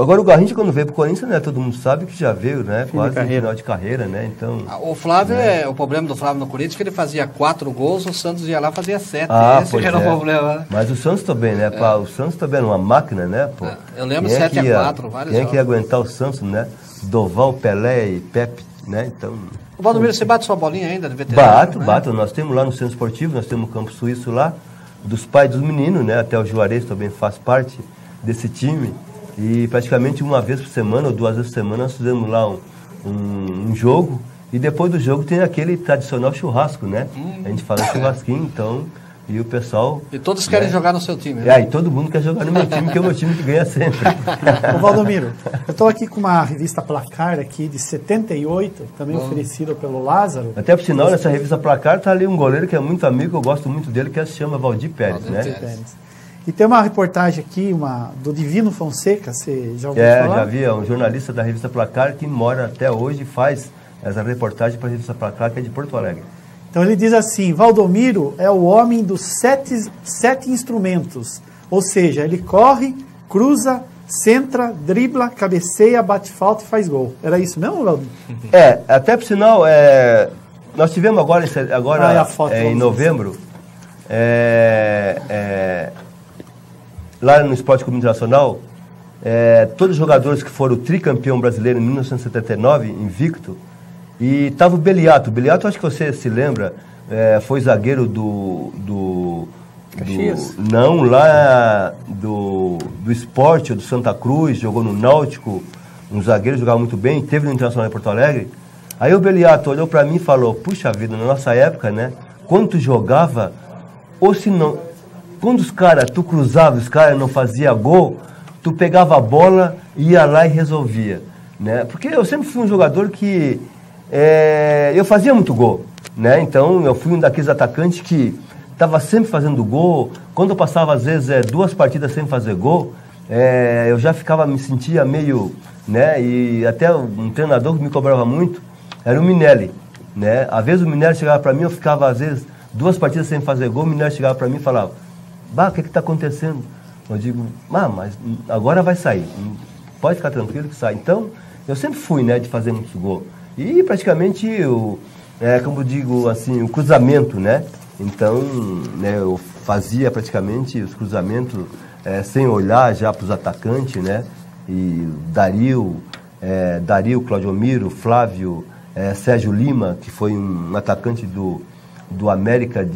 Agora o Garrincha, quando veio pro Corinthians, né, todo mundo sabe que já veio, né, quase no final de carreira, né, então... O Flávio, o problema do Flávio no Corinthians é que ele fazia 4 gols, o Santos ia lá e fazia 7. Esse pois era o problema. Mas o Santos também, né, o Santos também era uma máquina, né, pô. Eu lembro 7-4, vários Quem é que ia aguentar o Santos, né? Doval, Pelé e Pepe, né, então... O Valdomiro, você bate sua bolinha ainda de veterano? Bato. Nós temos lá no Centro Esportivo, nós temos um campo suíço lá, dos pais dos meninos, né, até o Juarez também faz parte desse time. E praticamente uma vez por semana ou 2 vezes por semana nós fizemos lá um jogo. E depois do jogo tem aquele tradicional churrasco, né? A gente fala churrasquinho, então, e o pessoal... E todos querem jogar no seu time, né? E todo mundo quer jogar no meu time, que é o meu time que ganha sempre. Ô Valdomiro, eu estou aqui com uma revista Placar aqui de 78, também oferecida pelo Lázaro. Até por sinal, nessa revista Placar tá ali um goleiro que é muito amigo, eu gosto muito dele, que se chama Valdir Pérez, né? Pérez. E tem uma reportagem aqui, do Divino Fonseca, você já ouviu falar? Já vi, é um jornalista da revista Placar que mora até hoje e faz essa reportagem para a revista Placar, que é de Porto Alegre. Então ele diz assim, Valdomiro é o homem dos 7 instrumentos, ou seja, ele corre, cruza, centra, dribla, cabeceia, bate falta e faz gol. Era isso mesmo, Valdomiro? Até por sinal, nós tivemos agora em novembro, lá no Esporte Clube Internacional, todos os jogadores que foram tricampeão brasileiro em 1979, invicto, e estava o Beliato. O Beliato, acho que você se lembra, foi zagueiro do Caxias? Não, lá do Sport, do Santa Cruz, jogou no Náutico, um zagueiro, jogava muito bem, teve no Internacional em Porto Alegre. Aí o Beliato olhou para mim e falou, puxa vida, na nossa época, né, quando tu jogava, ou se não... Quando tu cruzava, os caras não faziam gol, tu pegava a bola, ia lá e resolvia, né? Porque eu sempre fui um jogador que eu fazia muito gol, né? Então eu fui um daqueles atacantes que estava sempre fazendo gol. Quando eu passava às vezes 2 partidas sem fazer gol, eu já me sentia meio, né? E até um treinador que me cobrava muito era o Minelli, né? Às vezes o Minelli chegava para mim, eu ficava às vezes 2 partidas sem fazer gol, o Minelli chegava para mim e falava, o que está acontecendo? Eu digo, mas agora vai sair, pode ficar tranquilo que sai. Então, eu sempre fui, né, de fazer muitos gols. E praticamente, como eu digo assim, o cruzamento, né? Então, né, eu fazia praticamente os cruzamentos sem olhar já para os atacantes, né? E Dario, Claudiomiro, Flávio, Sérgio Lima, que foi um atacante do América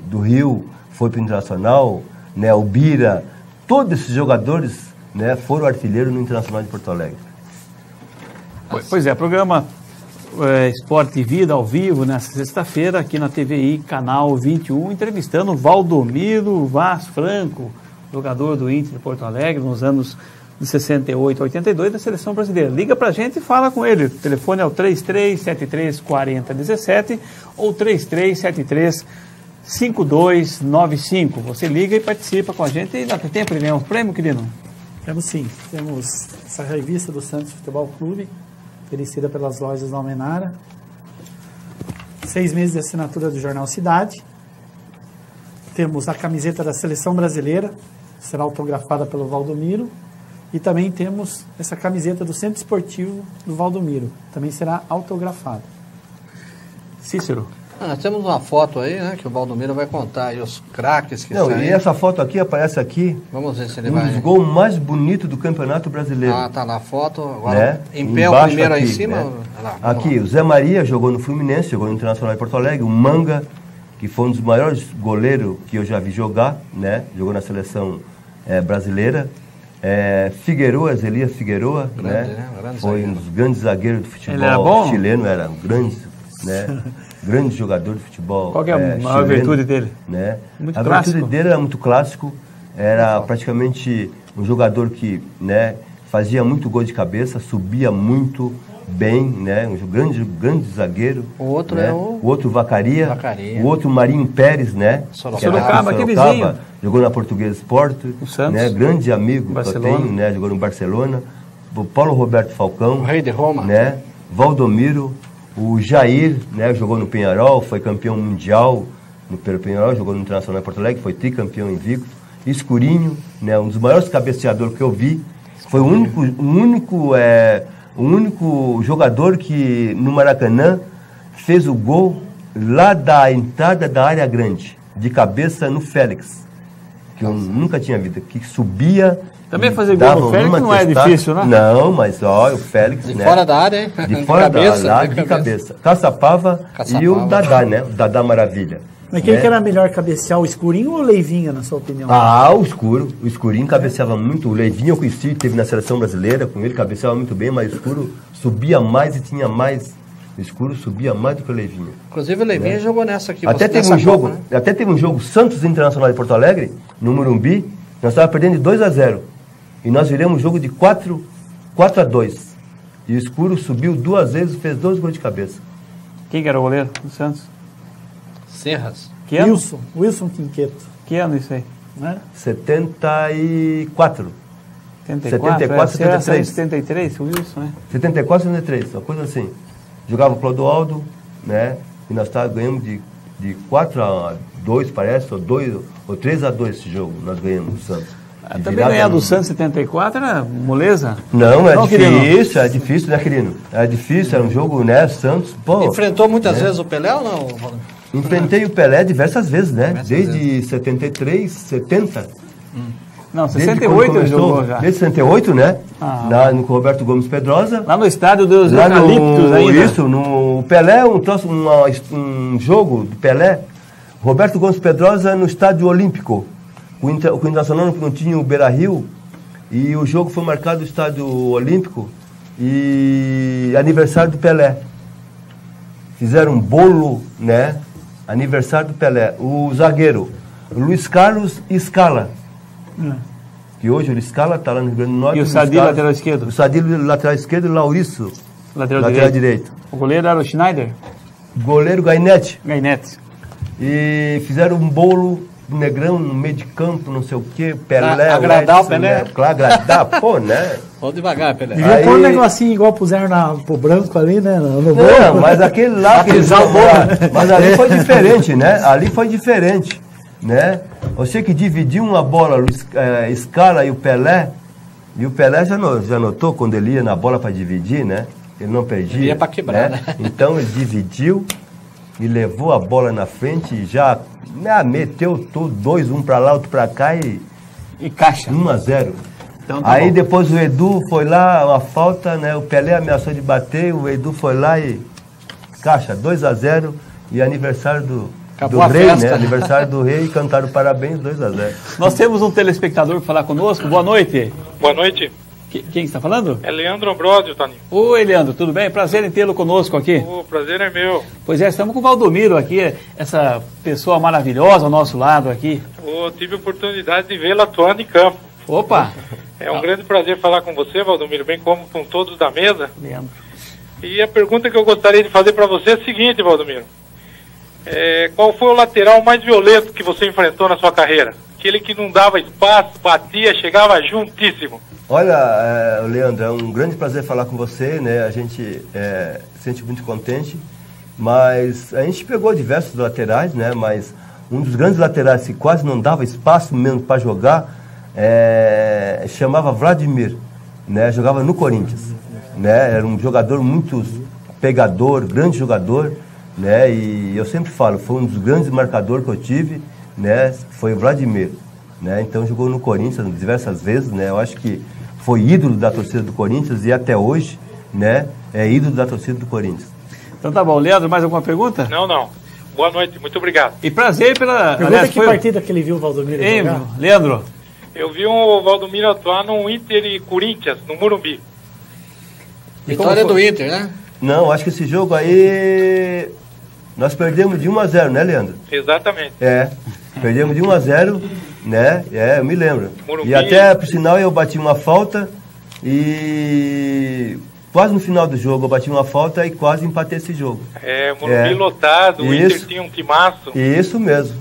do Rio, foi para o Internacional, né, o Bira, todos esses jogadores, né, foram artilheiros no Internacional de Porto Alegre. Pois é, programa Esporte e Vida ao vivo nessa sexta-feira aqui na TVI, canal 21, entrevistando Valdomiro Vaz Franco, jogador do Inter de Porto Alegre nos anos de 68 a 82 da Seleção Brasileira. Liga pra gente e fala com ele. O telefone é o 33734017 ou 33735295. Você liga e participa com a gente. E dá tempo de ganhar um prêmio, querido? Temos sim. Temos essa revista do Santos Futebol Clube, oferecida pelas lojas da Almenara. 6 meses de assinatura do Jornal Cidade. Temos a camiseta da Seleção Brasileira, será autografada pelo Valdomiro. E também temos essa camiseta do Centro Esportivo do Valdomiro, também será autografada. Cícero. Nós temos uma foto aí, né, que o Valdomiro vai contar aí os craques que Não, saem. e essa foto aqui aparece aqui, Vamos ver se ele um vai... dos gols mais bonitos do Campeonato Brasileiro. Ah, tá na foto. Agora, Né? em pé, o Embaixo primeiro aí em aqui, cima? né? Olha lá, vamos Aqui, lá. o Zé Maria jogou no Fluminense, jogou no Internacional de Porto Alegre. O Manga, que foi um dos maiores goleiros que eu já vi jogar, né? Jogou na seleção brasileira. Figueroa, Elias Figueroa, Grande, né? Grande Foi zagueiro. um dos grandes zagueiros do futebol Ele era bom? chileno, era um grande, né? grande jogador de futebol. Qual que é a maior chileno, virtude dele? Né? Muito a clássico. virtude dele era muito clássico, era praticamente um jogador que, né, fazia muito gol de cabeça, subia muito bem, né? Um grande zagueiro. O outro né? é o outro Vacaria. Vacaria. O outro Marinho Pérez, né? Sorocaba, Que era aqui do vizinho. Jogou na Portuguesa Sport, O Santos. né? Grande amigo Barcelona. que eu tenho, né? Jogou no Barcelona. O Paulo Roberto Falcão, O rei de Roma. né? Valdomiro, o Jair, né? Jogou no Peñarol, foi campeão mundial pelo Peñarol, jogou no Internacional de Porto Alegre, foi tricampeão invicto. Escurinho, né? Um dos maiores cabeceadores que eu vi, Foi o único jogador que no Maracanã fez o gol lá da entrada da área grande, de cabeça no Félix, que eu nunca tinha visto, que subia. Também fazer gol no Félix não é difícil, né? Não, mas ó, o Félix, De né? fora da área, hein? De fora da área, de cabeça. Caçapava e o Dadá, né? O Dadá Maravilha. Mas quem que era melhor cabecear, o Escurinho ou o Leivinha, na sua opinião? Ah, o Escurinho cabeceava muito. O Leivinho eu conheci, teve na seleção brasileira, com ele cabeceava muito bem, mas o Escuro subia mais e tinha mais. O Escuro subia mais do que o Leivinho. Inclusive o Leivinha jogou nessa aqui. Até teve um jogo Santos Internacional de Porto Alegre, no Morumbi, nós estávamos perdendo de 2-0. E nós viramos o jogo de 4-2. E o Escuro subiu 2 vezes e fez 2 gols de cabeça. Quem que era o goleiro do Santos? Serras. Que ano? Wilson Quinqueto. Que ano isso aí? Né? 74. 74, 73. 73, o Wilson, né? 74, 73, uma coisa assim. Jogava o Clodoaldo, né? E nós ganhamos de 4-2, parece, ou 3-2 esse jogo. Nós ganhamos o Santos. Também ganhar do Santos 74 era moleza? Não, é difícil, né, querido? É difícil, era um jogo, né, Santos, pô. Enfrentou muitas vezes o Pelé ou não, Valdomiro? Enfrentei o Pelé diversas vezes, né? Desde 73, 70. Não, 68 ele jogou já. Desde 68, né? No Roberto Gomes Pedrosa. Lá no estádio dos Eucaliptos ainda. Isso, no Pelé, um jogo do Pelé. Roberto Gomes Pedrosa no estádio Olímpico. O Internacional não tinha o Beira-Rio. E o jogo foi marcado no estádio Olímpico. E aniversário do Pelé. Fizeram um bolo, né? Aniversário do Pelé. O zagueiro, Luiz Carlos Scala. Que hoje o Scala está lá no Rio Grande do Norte. E o Sadir, lateral esquerdo? O Sadir, lateral esquerdo, e o Lauriço, lateral direito. O goleiro era o Schneider? Goleiro Gainete. E fizeram um bolo negrão no meio de campo, não sei o quê. Pelé. Agradar o Pelé? Né? Agradar, pô, né? Vamos devagar, Pelé. Devia pôr um negocinho igual puseram pro branco ali, né? No não, mas aquele lá que eles mas ali foi diferente, né? Ali foi diferente, né? Você que dividiu uma bola, Scala e o Pelé já notou quando ele ia na bola para dividir, né? Ele não perdia. Ele ia para quebrar, né? Então ele dividiu e levou a bola na frente e já meteu tudo, 2-1 para lá, outro para cá e caixa. 1-0. Então, aí bom. Depois o Edu foi lá, uma falta, né? O Pelé ameaçou de bater, o Edu foi lá e caixa, 2-0 e aniversário do rei, festa, né? Aniversário do rei, cantaram parabéns, 2-0. Nós temos um telespectador para falar conosco. Boa noite. Boa noite. Quem está falando? É Leandro Ambrosio, Toninho. Oi, Leandro, tudo bem? Prazer em tê-lo conosco aqui. O prazer é meu. Pois é, estamos com o Valdomiro aqui, essa pessoa maravilhosa ao nosso lado aqui. Eu tive a oportunidade de vê-lo atuando em campo. Opa! É um grande prazer falar com você, Valdomiro, bem como com todos da mesa. Leandro. E a pergunta que eu gostaria de fazer para você é a seguinte, Valdomiro. Qual foi o lateral mais violento que você enfrentou na sua carreira? Aquele que não dava espaço, batia, chegava juntíssimo. Olha, Leandro, é um grande prazer falar com você, né? A gente se sente muito contente, mas a gente pegou diversos laterais, né? Mas um dos grandes laterais que quase não dava espaço mesmo para jogar, chamava Vladimir, né? Jogava no Corinthians, né? Era um jogador muito pegador, grande jogador, né? E eu sempre falo, foi um dos grandes marcadores que eu tive, né? Foi o Vladimir, né? Então jogou no Corinthians diversas vezes, né? Eu acho que foi ídolo da torcida do Corinthians e até hoje, né? É ídolo da torcida do Corinthians. Então tá bom, Leandro, mais alguma pergunta? Não. Boa noite, muito obrigado. E prazer pela... Pergunta que partida que ele viu o Valdomiro jogar. Leandro? Eu vi o Valdomiro atuar no Inter e Corinthians, no Morumbi. Vitória do Inter, né? Não, acho que esse jogo aí... Nós perdemos de 1-0, né, Leandro? Exatamente. Perdemos de 1-0, né? Eu me lembro. Morumbi. E até, por sinal, eu bati uma falta e quase no final do jogo eu bati uma falta e quase empatei esse jogo. Morumbi lotado, o Inter tinha um timaço. Isso mesmo,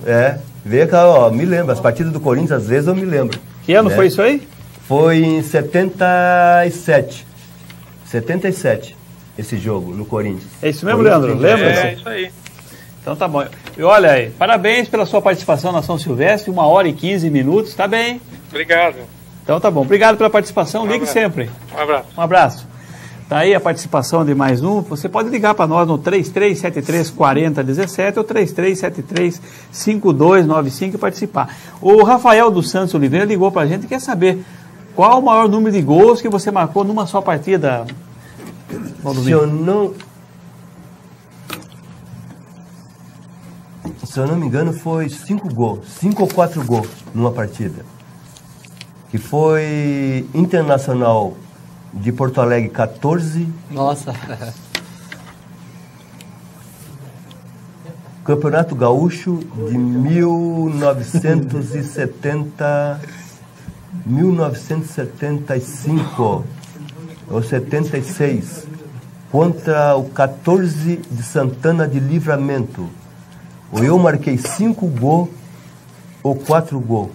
Vê cá, ó, me lembro, as partidas do Corinthians, às vezes eu me lembro. Que ano foi isso aí? Foi em 77, esse jogo, no Corinthians. É isso mesmo, Leandro? Lembra? É isso aí. Então tá bom. E olha aí, parabéns pela sua participação na São Silvestre, 1h e 15 minutos, tá bem? Obrigado. Então tá bom. Obrigado pela participação. Ligue sempre. Um abraço. Um abraço. Tá aí a participação de mais um. Você pode ligar para nós no 3373-4017 ou 3373-5295 e participar. O Rafael dos Santos Oliveira ligou para a gente e quer saber qual o maior número de gols que você marcou numa só partida, Valdomiro? Se eu não me engano, foi 5 gols, 5 ou 4 gols numa partida. Que foi Internacional de Porto Alegre 14. Nossa. Campeonato Gaúcho de 1975 ou 76 contra o 14 de Santana de Livramento. Ou eu marquei 5 gols ou 4 gols.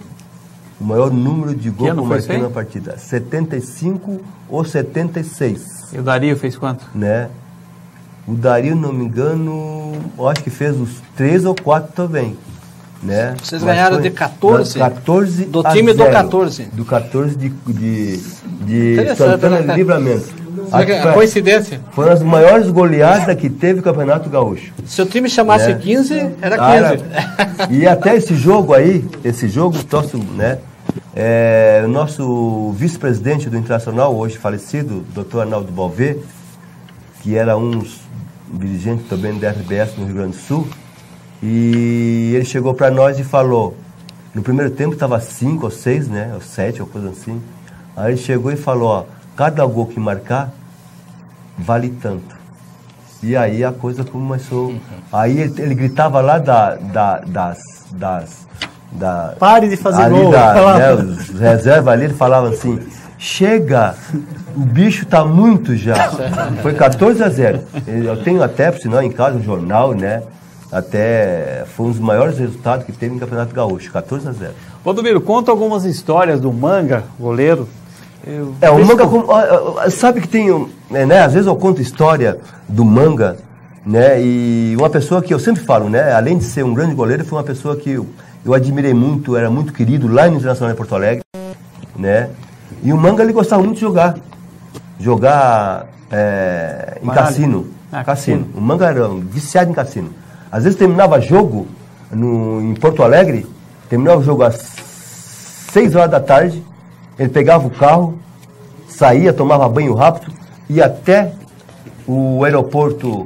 O maior número de gols que eu marquei na partida. 75 ou 76. E o Dario fez quanto? Né? O Dario, não me engano, eu acho que fez os 3 ou 4 também. Né? Vocês ganharam de 14? 14 do time do 14. Do 14 de Santana de Livramento. A coincidência. Foi uma das maiores goleadas que teve o Campeonato Gaúcho. Se o time chamasse 15, era 15. E até esse jogo, né? O nosso vice-presidente do Internacional, hoje falecido, Dr. Arnaldo Balvê, que era um dirigente também da RBS no Rio Grande do Sul, e ele chegou para nós e falou, no primeiro tempo estava 5 ou 6, né? Ou 7, ou coisa assim. Aí ele chegou e falou, ó, cada gol que marcar vale tanto. E aí a coisa começou. Aí ele gritava lá pare de fazer gol. Os reservas ali, ele falava assim, chega, o bicho tá muito já. Foi 14-0. Eu tenho até, por sinal, em casa, um jornal, né? Até foi um dos maiores resultados que teve no Campeonato Gaúcho, 14-0. Valdomiro, conta algumas histórias do Manga, goleiro. O Manga, sabe que tem, né? Às vezes eu conto história do Manga, né? E uma pessoa que eu sempre falo, né? Além de ser um grande goleiro, foi uma pessoa que eu admirei muito, era muito querido lá no Internacional de Porto Alegre, né? E o Manga, ele gostava muito de jogar em cassino. Cassino. O Manga era viciado em cassino. Às vezes terminava jogo em Porto Alegre, terminava o jogo às 6 horas da tarde, ele pegava o carro, saía, tomava banho rápido, ia até o aeroporto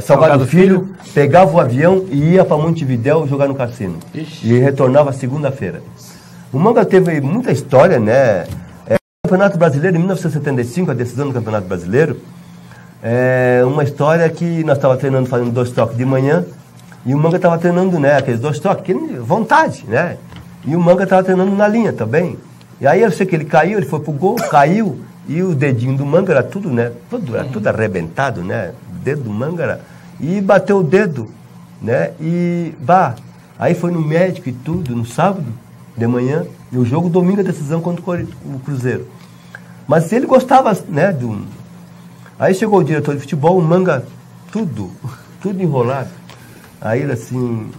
Salgado Filho, pegava o avião e ia para Montevidéu jogar no cassino. E retornava segunda-feira. O Manga teve muita história, né? O Campeonato Brasileiro, em 1975, a decisão do Campeonato Brasileiro, uma história que nós estávamos treinando, fazendo 2 toques de manhã, e o Manga estava treinando, né? Aqueles 2 toques, vontade, né? E o Manga estava treinando na linha também. E aí eu sei que ele caiu, ele foi pro gol, caiu, e o dedinho do Manga era tudo, né? Era tudo arrebentado, né? O dedo do Manga era... E bateu o dedo, né? E, aí foi no médico e tudo, no sábado de manhã, e o jogo domingo a decisão contra o Cruzeiro. Mas ele gostava, né? Aí chegou o diretor de futebol, o Manga, tudo enrolado. Aí ele assim...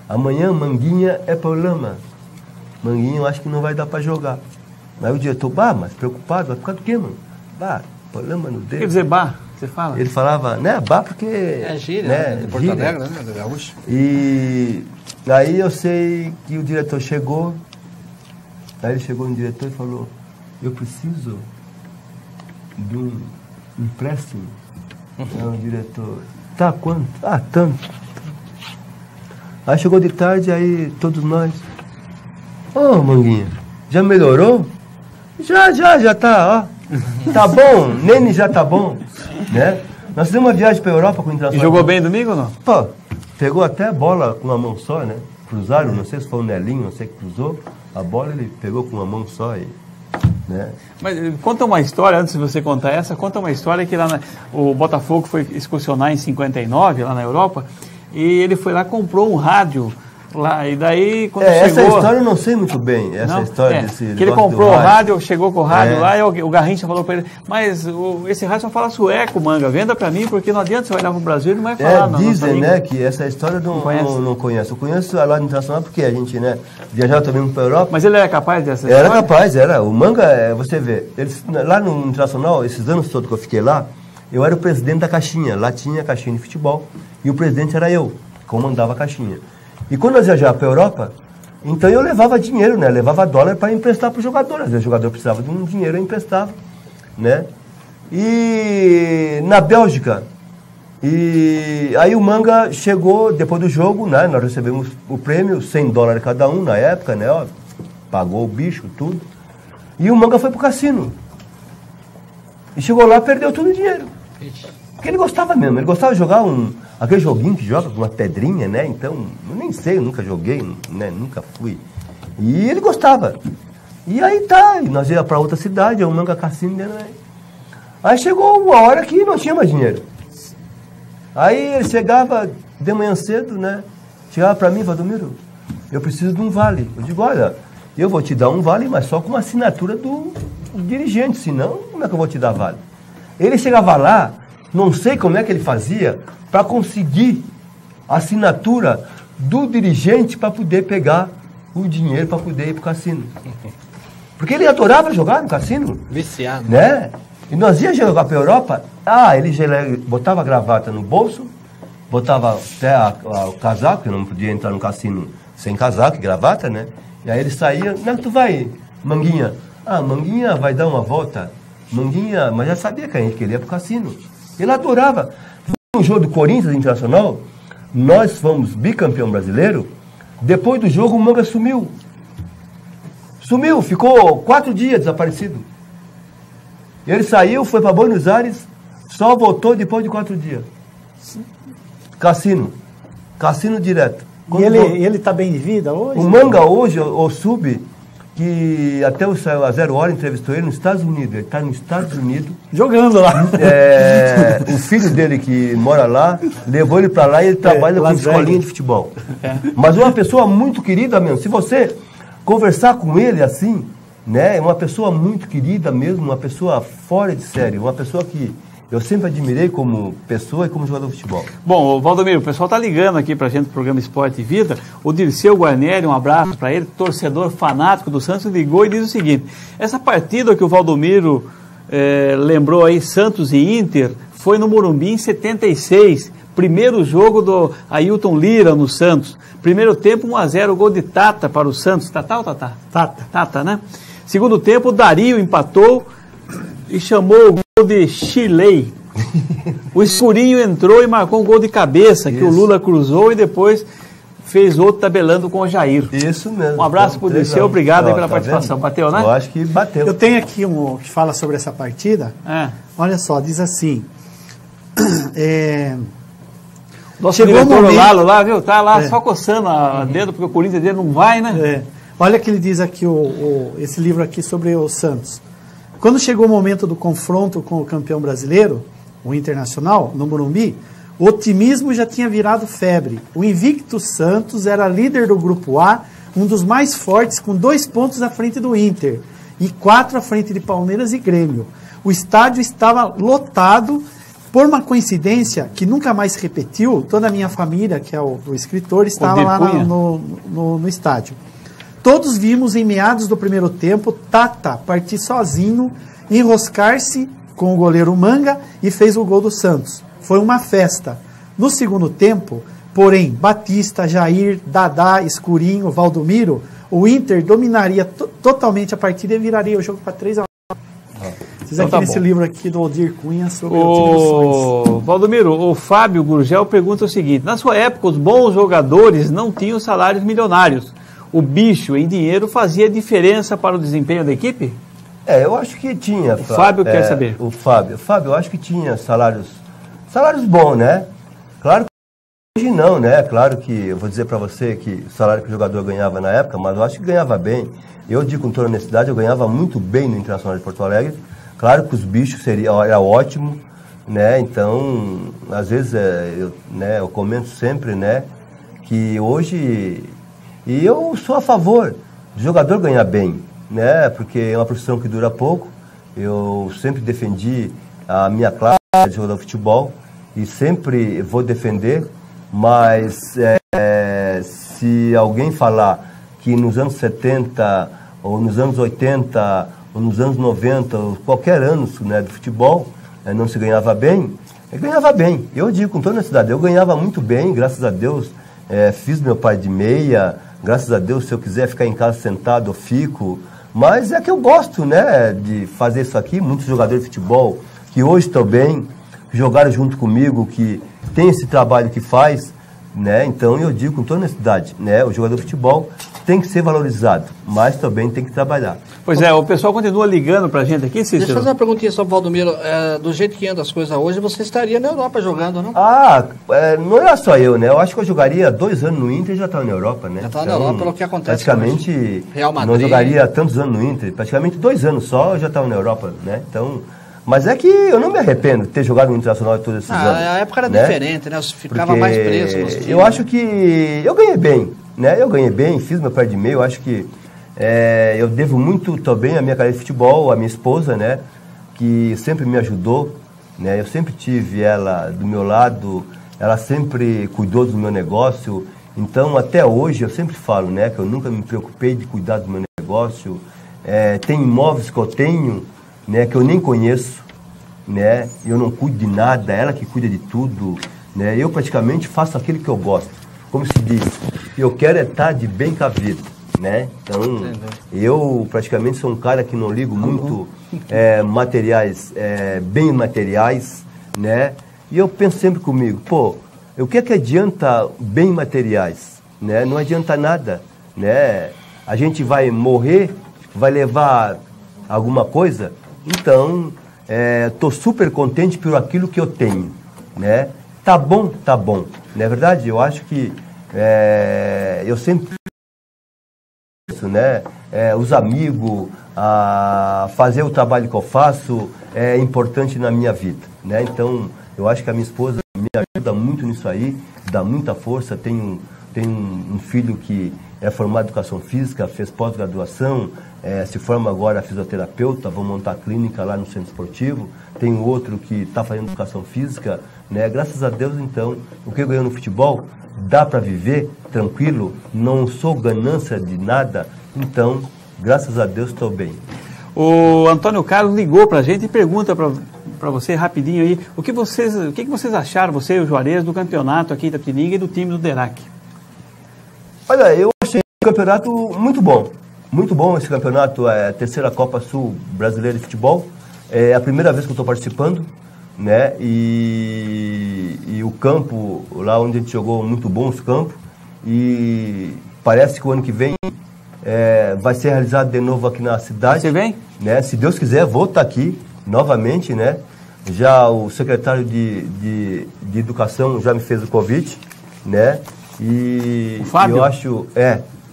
amanhã Manguinha é problema. Manguinha eu acho que não vai dar para jogar. Aí o diretor, mas preocupado, vai ficar do quê, mano? Problema no dedo. Quer dizer, você fala? Ele falava, né, porque... É gíria, né? De Porto Alegre, né? Do Gaúcho. E aí eu sei que o diretor chegou, aí ele chegou no diretor e falou, eu preciso de um empréstimo. Aí o diretor, tá, quanto? Tanto. Aí chegou de tarde, aí todos nós, Manguinha, já melhorou? Já tá, ó. Tá bom, Nene já tá bom, né? Nós fizemos uma viagem pra Europa com o Internacional. E jogou bem domingo ou não? Pegou até a bola com uma mão só, né? Cruzaram, não sei se foi o Nelinho, não sei que cruzou. A bola ele pegou com uma mão só e... Né? Mas conta uma história, antes de você contar essa, conta uma história que lá o Botafogo foi excursionar em 59, lá na Europa, e ele foi lá, comprou um rádio Lá, e daí, quando Essa chegou... história eu não sei muito bem, essa história desse... Que ele comprou o rádio, chegou com o rádio lá, e o Garrincha falou para ele, mas esse rádio só fala sueco, Manga, venda para mim, porque não adianta você olhar para o Brasil, ele não vai falar. Dizem, né, que essa história não conheço. Eu conheço a lá no Internacional porque a gente, né, viajava também para a Europa. Mas ele era capaz dessa história? Era capaz, era. O Manga, você vê, lá no Internacional, esses anos todos que eu fiquei lá, eu era o presidente da caixinha, lá tinha a caixinha de futebol, e o presidente era eu, que comandava a caixinha. E quando nós viajávamos para a Europa, então eu levava dinheiro, né? Levava dólar para emprestar para o jogador. Às vezes o jogador precisava de um dinheiro, eu emprestava, né? E na Bélgica, e aí o Manga chegou depois do jogo, né? Nós recebemos o prêmio, $100 cada um na época, né? Ó, pagou o bicho, tudo. E o Manga foi pro cassino. E chegou lá, perdeu todo o dinheiro. Porque ele gostava mesmo, ele gostava de jogar aquele joguinho que joga com uma pedrinha, né? Então, eu nem sei, eu nunca joguei, né? Nunca fui. E ele gostava. E aí tá, e nós íamos para outra cidade, o Manga Cassino, né? Aí chegou uma hora que não tinha mais dinheiro. Aí ele chegava de manhã cedo, né? Chegava para mim, Valdomiro, eu preciso de um vale. Eu digo, olha, eu vou te dar um vale, mas só com uma assinatura do dirigente, senão como é que eu vou te dar vale? Ele chegava lá, não sei como é que ele fazia para conseguir a assinatura do dirigente para poder pegar o dinheiro para poder ir para o cassino. Porque ele adorava jogar no cassino. Viciado. Né? E nós íamos jogar para a Europa, ele botava a gravata no bolso, botava até o casaco, que não podia entrar no cassino sem casaco e gravata, né? E aí ele saía, onde é que tu vai, Manguinha? Manguinha vai dar uma volta. Manguinha, mas já sabia que a gente queria para o cassino. Ele adorava. No jogo do Corinthians Internacional, nós fomos bicampeão brasileiro. Depois do jogo, o Manga sumiu. Sumiu, ficou 4 dias desaparecido. Ele saiu, foi para Buenos Aires, só voltou depois de 4 dias. Cassino. Cassino direto. E ele está bem de vida hoje? O Manga hoje, o Sub, que até o Saiu a 0 Hora entrevistou ele nos Estados Unidos. Ele está nos Estados Unidos. Jogando lá. O filho dele que mora lá, levou ele para lá e ele trabalha com escolinha de futebol. Mas uma pessoa muito querida mesmo. Se você conversar com ele assim, né, é uma pessoa muito querida mesmo, uma pessoa fora de série, uma pessoa que eu sempre admirei como pessoa e como jogador de futebol. Bom, Valdomiro, o pessoal está ligando aqui para a gente do programa Esporte e Vida. O Dirceu Guarneri, um abraço para ele, torcedor fanático do Santos, ligou e diz o seguinte: essa partida que o Valdomiro lembrou aí, Santos e Inter, foi no Morumbi em 76, primeiro jogo do Ailton Lira no Santos. Primeiro tempo, 1-0, gol de Tata para o Santos. Tata ou Tatá? Tata, né? Segundo tempo, o Dario empatou e chamou o gol de Chilei. O Escurinho entrou e marcou um gol de cabeça, que o Lula cruzou e depois fez outro tabelando com o Jair. Isso mesmo. Um abraço para o Dirceu, obrigado aí pela participação. Vendo? Bateu, né? Eu acho que bateu. Eu tenho aqui um que fala sobre essa partida. Olha só, diz assim... Nosso diretor Lalo lá, viu? Tá lá só coçando a dedo, porque o Corinthians dele não vai, né? Olha que ele diz aqui, esse livro aqui sobre o Santos. Quando chegou o momento do confronto com o campeão brasileiro, o Internacional, no Morumbi, o otimismo já tinha virado febre. O invicto Santos era líder do Grupo A, um dos mais fortes, com 2 pontos à frente do Inter e 4 à frente de Palmeiras e Grêmio. O estádio estava lotado. Por uma coincidência que nunca mais se repetiu, toda a minha família, que é o escritor, estava lá no estádio. Todos vimos em meados do primeiro tempo Tata partir sozinho, enroscar-se com o goleiro Manga e fez o gol do Santos. Foi uma festa. No segundo tempo, porém, Batista, Jair, Dadá, Escurinho, Valdomiro, o Inter dominaria totalmente a partida e viraria o jogo para 3-1. Vocês aqui nesse livro aqui do Odir Cunha sobre o Valdomiro, o Fábio Gurgel pergunta o seguinte: na sua época os bons jogadores não tinham salários milionários. O bicho em dinheiro fazia diferença para o desempenho da equipe? Eu acho que tinha. O Fábio quer saber. O Fábio, eu acho que tinha salários bons, né? Claro que hoje não, né? Claro que eu vou dizer para você que o salário que o jogador ganhava na época, mas eu acho que ganhava bem. Eu digo com toda honestidade, eu ganhava muito bem no Internacional de Porto Alegre. Claro que os bichos era ótimo, né? Então, às vezes eu comento sempre, né, que hoje E eu sou a favor do jogador ganhar bem, né? Porque é uma profissão que dura pouco. Eu sempre defendi a minha classe de jogador de futebol e sempre vou defender, mas se alguém falar que nos anos 70, ou nos anos 80, ou nos anos 90, ou qualquer ano, né, do futebol, não se ganhava bem, eu ganhava bem. Eu digo com toda honestidade, eu ganhava muito bem, graças a Deus, fiz meu pai de meia, graças a Deus, se eu quiser ficar em casa sentado, eu fico. Mas é que eu gosto, né, de fazer isso aqui. Muitos jogadores de futebol que hoje estão bem, que jogaram junto comigo, que tem esse trabalho que faz, né? Então eu digo com toda honestidade, né, o jogador de futebol tem que ser valorizado, mas também tem que trabalhar. Pois é, o pessoal continua ligando pra gente aqui, Cícero. Deixa eu fazer uma perguntinha sobre o Valdomiro. Do jeito que anda as coisas hoje, você estaria na Europa jogando, não? Não era só eu, né? Eu acho que eu jogaria 2 anos no Inter e já estava na Europa, né? Já estava na Europa, pelo que acontece praticamente hoje. Real Madrid. Não jogaria tantos anos no Inter, praticamente 2 anos só eu já estava na Europa, né? Então, mas é que eu não me arrependo de ter jogado no Internacional todos esses anos. A época era né? diferente, né? Você ficava mais preso nos times. Eu acho que eu ganhei bem, né? Eu ganhei bem, fiz meu pé de meio, eu acho que eu devo muito também à minha carreira de futebol, à minha esposa, né? Que sempre me ajudou, né? Eu sempre tive ela do meu lado, ela sempre cuidou do meu negócio. Então, até hoje, eu sempre falo, né? Que eu nunca me preocupei de cuidar do meu negócio. Tem imóveis que eu tenho, né? Que eu nem conheço, né? Eu não cuido de nada, ela que cuida de tudo, né? Eu praticamente faço aquilo que eu gosto. Como se diz, eu quero estar de bem com a vida, né? Então, eu praticamente sou um cara que não ligo muito materiais, bem materiais, né? E eu penso sempre comigo, pô, o que é que adianta bem materiais, né? Não adianta nada, né? A gente vai morrer, vai levar alguma coisa, então, tô super contente por aquilo que eu tenho, né? Tá bom, não é verdade? Eu acho que eu sempre né? Os amigos, fazer o trabalho que eu faço é importante na minha vida, né? Então, eu acho que a minha esposa me ajuda muito nisso aí, dá muita força. Tenho um filho que é formado em educação física, fez pós-graduação, se forma agora fisioterapeuta, vou montar clínica lá no centro esportivo. Tenho outro que está fazendo educação física, né? Graças a Deus, então, o que eu ganho no futebol dá para viver tranquilo, não sou ganância de nada, então, graças a Deus, estou bem. O Antônio Carlos ligou para a gente e pergunta para você rapidinho aí, o que vocês acharam, você e o Juarez, do campeonato aqui da Itapetininga e do time do Derac? Olha, eu achei o campeonato muito bom esse campeonato, é a terceira Copa Sul Brasileira de Futebol, é a primeira vez que eu estou participando, né? E o campo, lá onde a gente jogou, muito bom os campos, e parece que o ano que vem vai ser realizado de novo aqui na cidade. Você vem? Né? Se Deus quiser, vou estar aqui novamente, né? Já o secretário de Educação já me fez o convite, né? E o Fábio? Eu acho,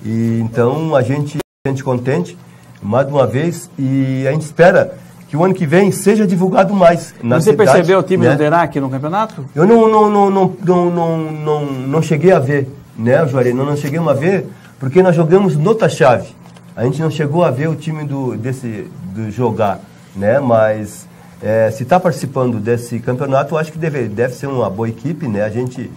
e então a gente contente, mais uma vez, e a gente espera que o ano que vem seja divulgado mais na Você cidade, percebeu o time né? do Derac no campeonato? Eu não cheguei a ver, né, Juarez? Não chegamos a ver, porque nós jogamos noutra chave. A gente não chegou a ver o time do jogar, né? Mas se está participando desse campeonato, eu acho que deve ser uma boa equipe, né? A gente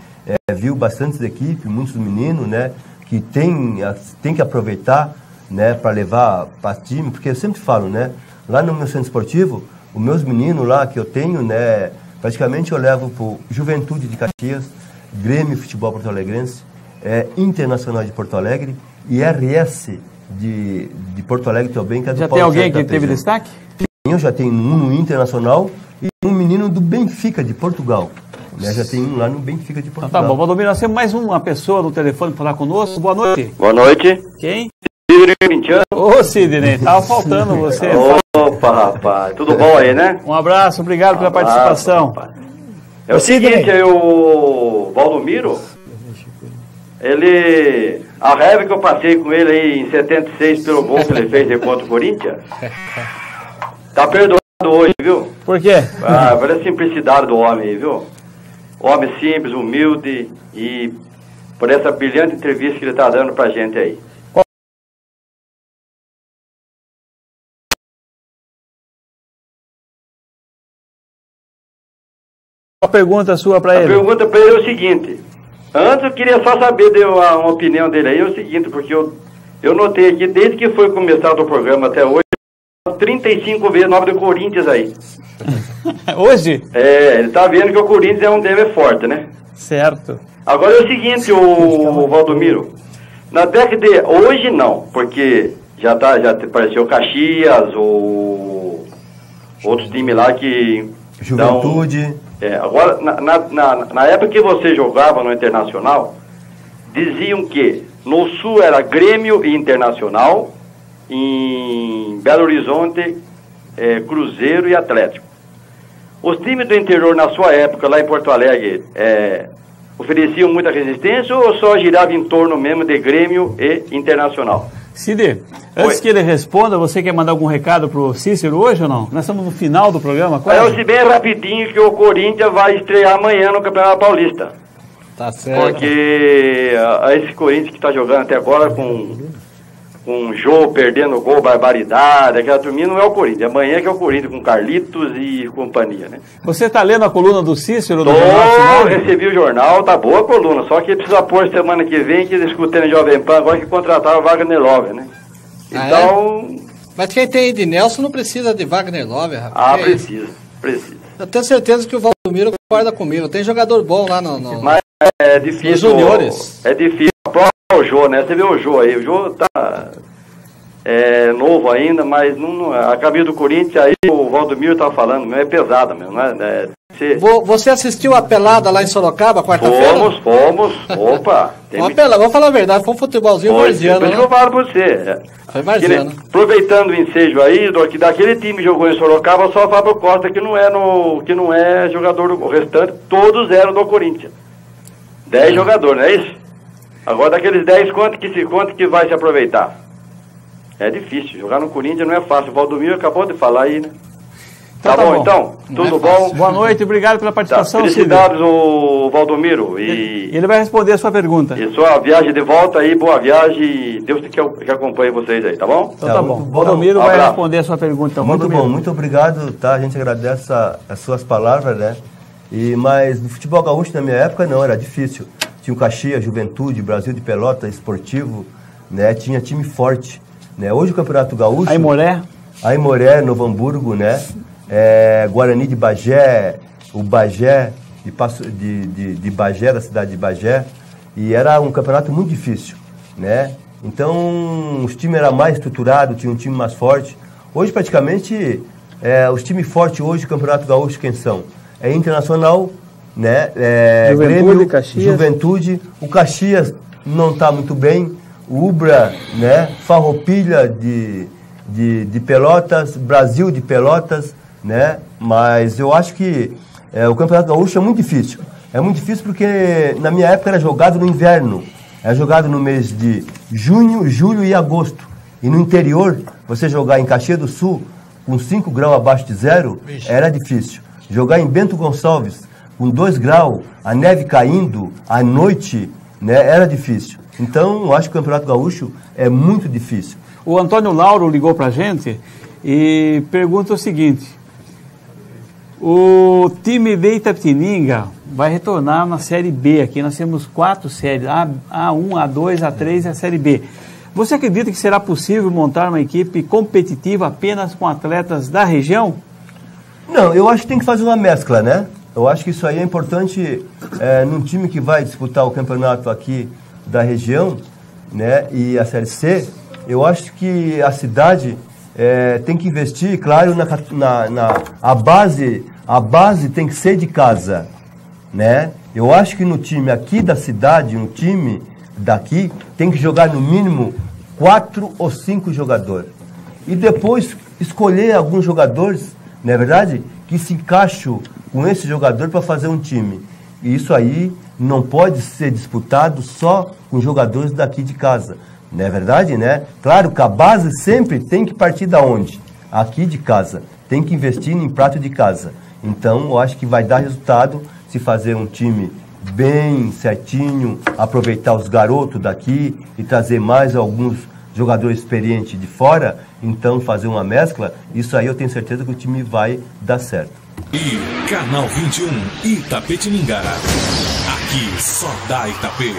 viu bastantes equipes, muitos meninos, né? Que tem que aproveitar, né? Para levar para time, porque eu sempre falo, né? Lá no meu centro esportivo, os meus meninos lá que eu tenho, né? Praticamente eu levo para Juventude de Caxias, Grêmio Futebol Porto Alegrense, Internacional de Porto Alegre e RS de Porto Alegre também. Que é do já Paulo tem alguém Sérgio que teve destaque? Eu já tenho um no Internacional e um menino do Benfica de Portugal. Né? Já tem um lá no Benfica de Portugal. Tá bom, Valdomiro, nós temos mais uma pessoa no telefone para falar conosco. Boa noite. Boa noite. Quem? Corintiano. Ô, Sidney, tava faltando você. Opa, rapaz, tudo bom aí, né? Um abraço, obrigado pela participação. Rapaz. É o seguinte, o Valdomiro, a raiva que eu passei com ele aí em 76 pelo gol que ele fez aí contra o Corinthians, tá perdoado hoje, viu? Por quê? Olha a simplicidade do homem aí, viu? Homem simples, humilde e por essa brilhante entrevista que ele está dando pra gente aí. Uma pergunta sua para ele. A pergunta para ele é o seguinte. Antes eu queria só saber uma opinião dele aí, é o seguinte, porque eu notei aqui, desde que foi começado o programa até hoje, 35 vezes o nome do Corinthians aí. Hoje? É, ele tá vendo que o Corinthians é um deve forte, né? Certo. Agora é o seguinte, o Valdomiro, na década de... Hoje não, porque já apareceu Caxias, outros times lá que... Juventude. Agora, na época que você jogava no Internacional, diziam que no Sul era Grêmio e Internacional, em Belo Horizonte, Cruzeiro e Atlético. Os times do interior, na sua época, lá em Porto Alegre, ofereciam muita resistência ou só girava em torno mesmo de Grêmio e Internacional? Cid, antes que ele responda, você quer mandar algum recado pro Cícero hoje ou não? Nós estamos no final do programa, quase. Eu sei bem rapidinho que o Corinthians vai estrear amanhã no Campeonato Paulista. Tá certo. Porque esse Corinthians que está jogando até agora com um jogo, perdendo gol, barbaridade, aquela turminha não é o Corinthians. Amanhã que é o Corinthians, com Carlitos e companhia, né? Você está lendo a coluna do Cícero? Recebi o jornal, tá boa a coluna, só que precisa pôr semana que vem, que eles escutando em Jovem Pan, agora que contrataram o Wagner Love, né? Então... Mas quem tem Ednelson não precisa de Wagner Love, rapaz. Precisa. Eu tenho certeza que o Valdomiro concorda comigo. Tem jogador bom lá no Mas é difícil. Os juniores. É difícil. O Jô, né? Você vê o Jô aí. O Jô tá novo ainda, mas a camisa do Corinthians, aí o Valdomiro tá falando, é pesada mesmo, né? Você assistiu a pelada lá em Sorocaba, quarta-feira? Fomos. Opa! Vamos falar a verdade, foi um futebolzinho marziano. Eu falo pra você. Foi marziano. Aproveitando o ensejo aí, daquele time que jogou em Sorocaba, só o Fábio Costa que não é jogador do... O restante, todos eram do Corinthians. 10 jogadores, não é isso? Agora daqueles 10, quanto que vai se aproveitar? É difícil, jogar no Corinthians não é fácil. O Valdomiro acabou de falar aí, né? Tá bom, então? Tudo bom? Boa noite, obrigado pela participação. Felicidades, o Valdomiro. Ele vai responder a sua pergunta. E sua viagem de volta aí, boa viagem. Deus que acompanhe vocês aí, tá bom? Então tá bom. O Valdomiro vai responder a sua pergunta. Então, muito bom, muito obrigado, tá? A gente agradece as suas palavras, né? Mas no futebol gaúcho, na minha época, não, era difícil. Tinha o Caxias, Juventude, Brasil de Pelota, Esportivo, né? Tinha time forte, né? Hoje o Campeonato Gaúcho... Aimoré, Novo Hamburgo, né? Guarani de Bagé, o Bagé, de Bagé, da cidade de Bagé. E era um campeonato muito difícil, né? Então, os times eram mais estruturados, tinha um time mais forte. Hoje, praticamente, os times fortes hoje do Campeonato Gaúcho, quem são? Internacional, né? Grêmio, Caxias. Juventude. O Caxias não está muito bem. O Ubra, né? Farroupilha de Pelotas, Brasil de Pelotas, né? Mas eu acho que o Campeonato Gaúcho é muito difícil. É muito difícil porque na minha época era jogado no inverno. Era jogado no mês de junho, julho e agosto. E no interior, você jogar em Caxias do Sul com 5 graus abaixo de zero, era difícil. Jogar em Bento Gonçalves com 2 graus, a neve caindo, à noite, né? Era difícil. Então, eu acho que o Campeonato Gaúcho é muito difícil. O Antônio Lauro ligou pra gente e pergunta o seguinte: o time de Itapetininga vai retornar na Série B aqui. Nós temos 4 séries, A1, A2, A3 e a Série B. Você acredita que será possível montar uma equipe competitiva apenas com atletas da região? Não, eu acho que tem que fazer uma mescla, né? Eu acho que isso aí é importante num time que vai disputar o campeonato aqui da região, né? E a Série C, eu acho que a cidade tem que investir, claro, a base tem que ser de casa, né? Eu acho que no time aqui da cidade, no time daqui, tem que jogar no mínimo 4 ou 5 jogadores. E depois escolher alguns jogadores, não é verdade? Que se encaixam com esse jogador para fazer um time. E isso aí não pode ser disputado só com jogadores daqui de casa. Não é verdade, né? Claro que a base sempre tem que partir da onde? Aqui de casa. Tem que investir em prato de casa. Então, eu acho que vai dar resultado se fazer um time bem certinho, aproveitar os garotos daqui e trazer mais alguns jogadores experientes de fora, então fazer uma mescla, isso aí eu tenho certeza que o time vai dar certo. E Canal 21, Itapetininga. Aqui só dá Itapê.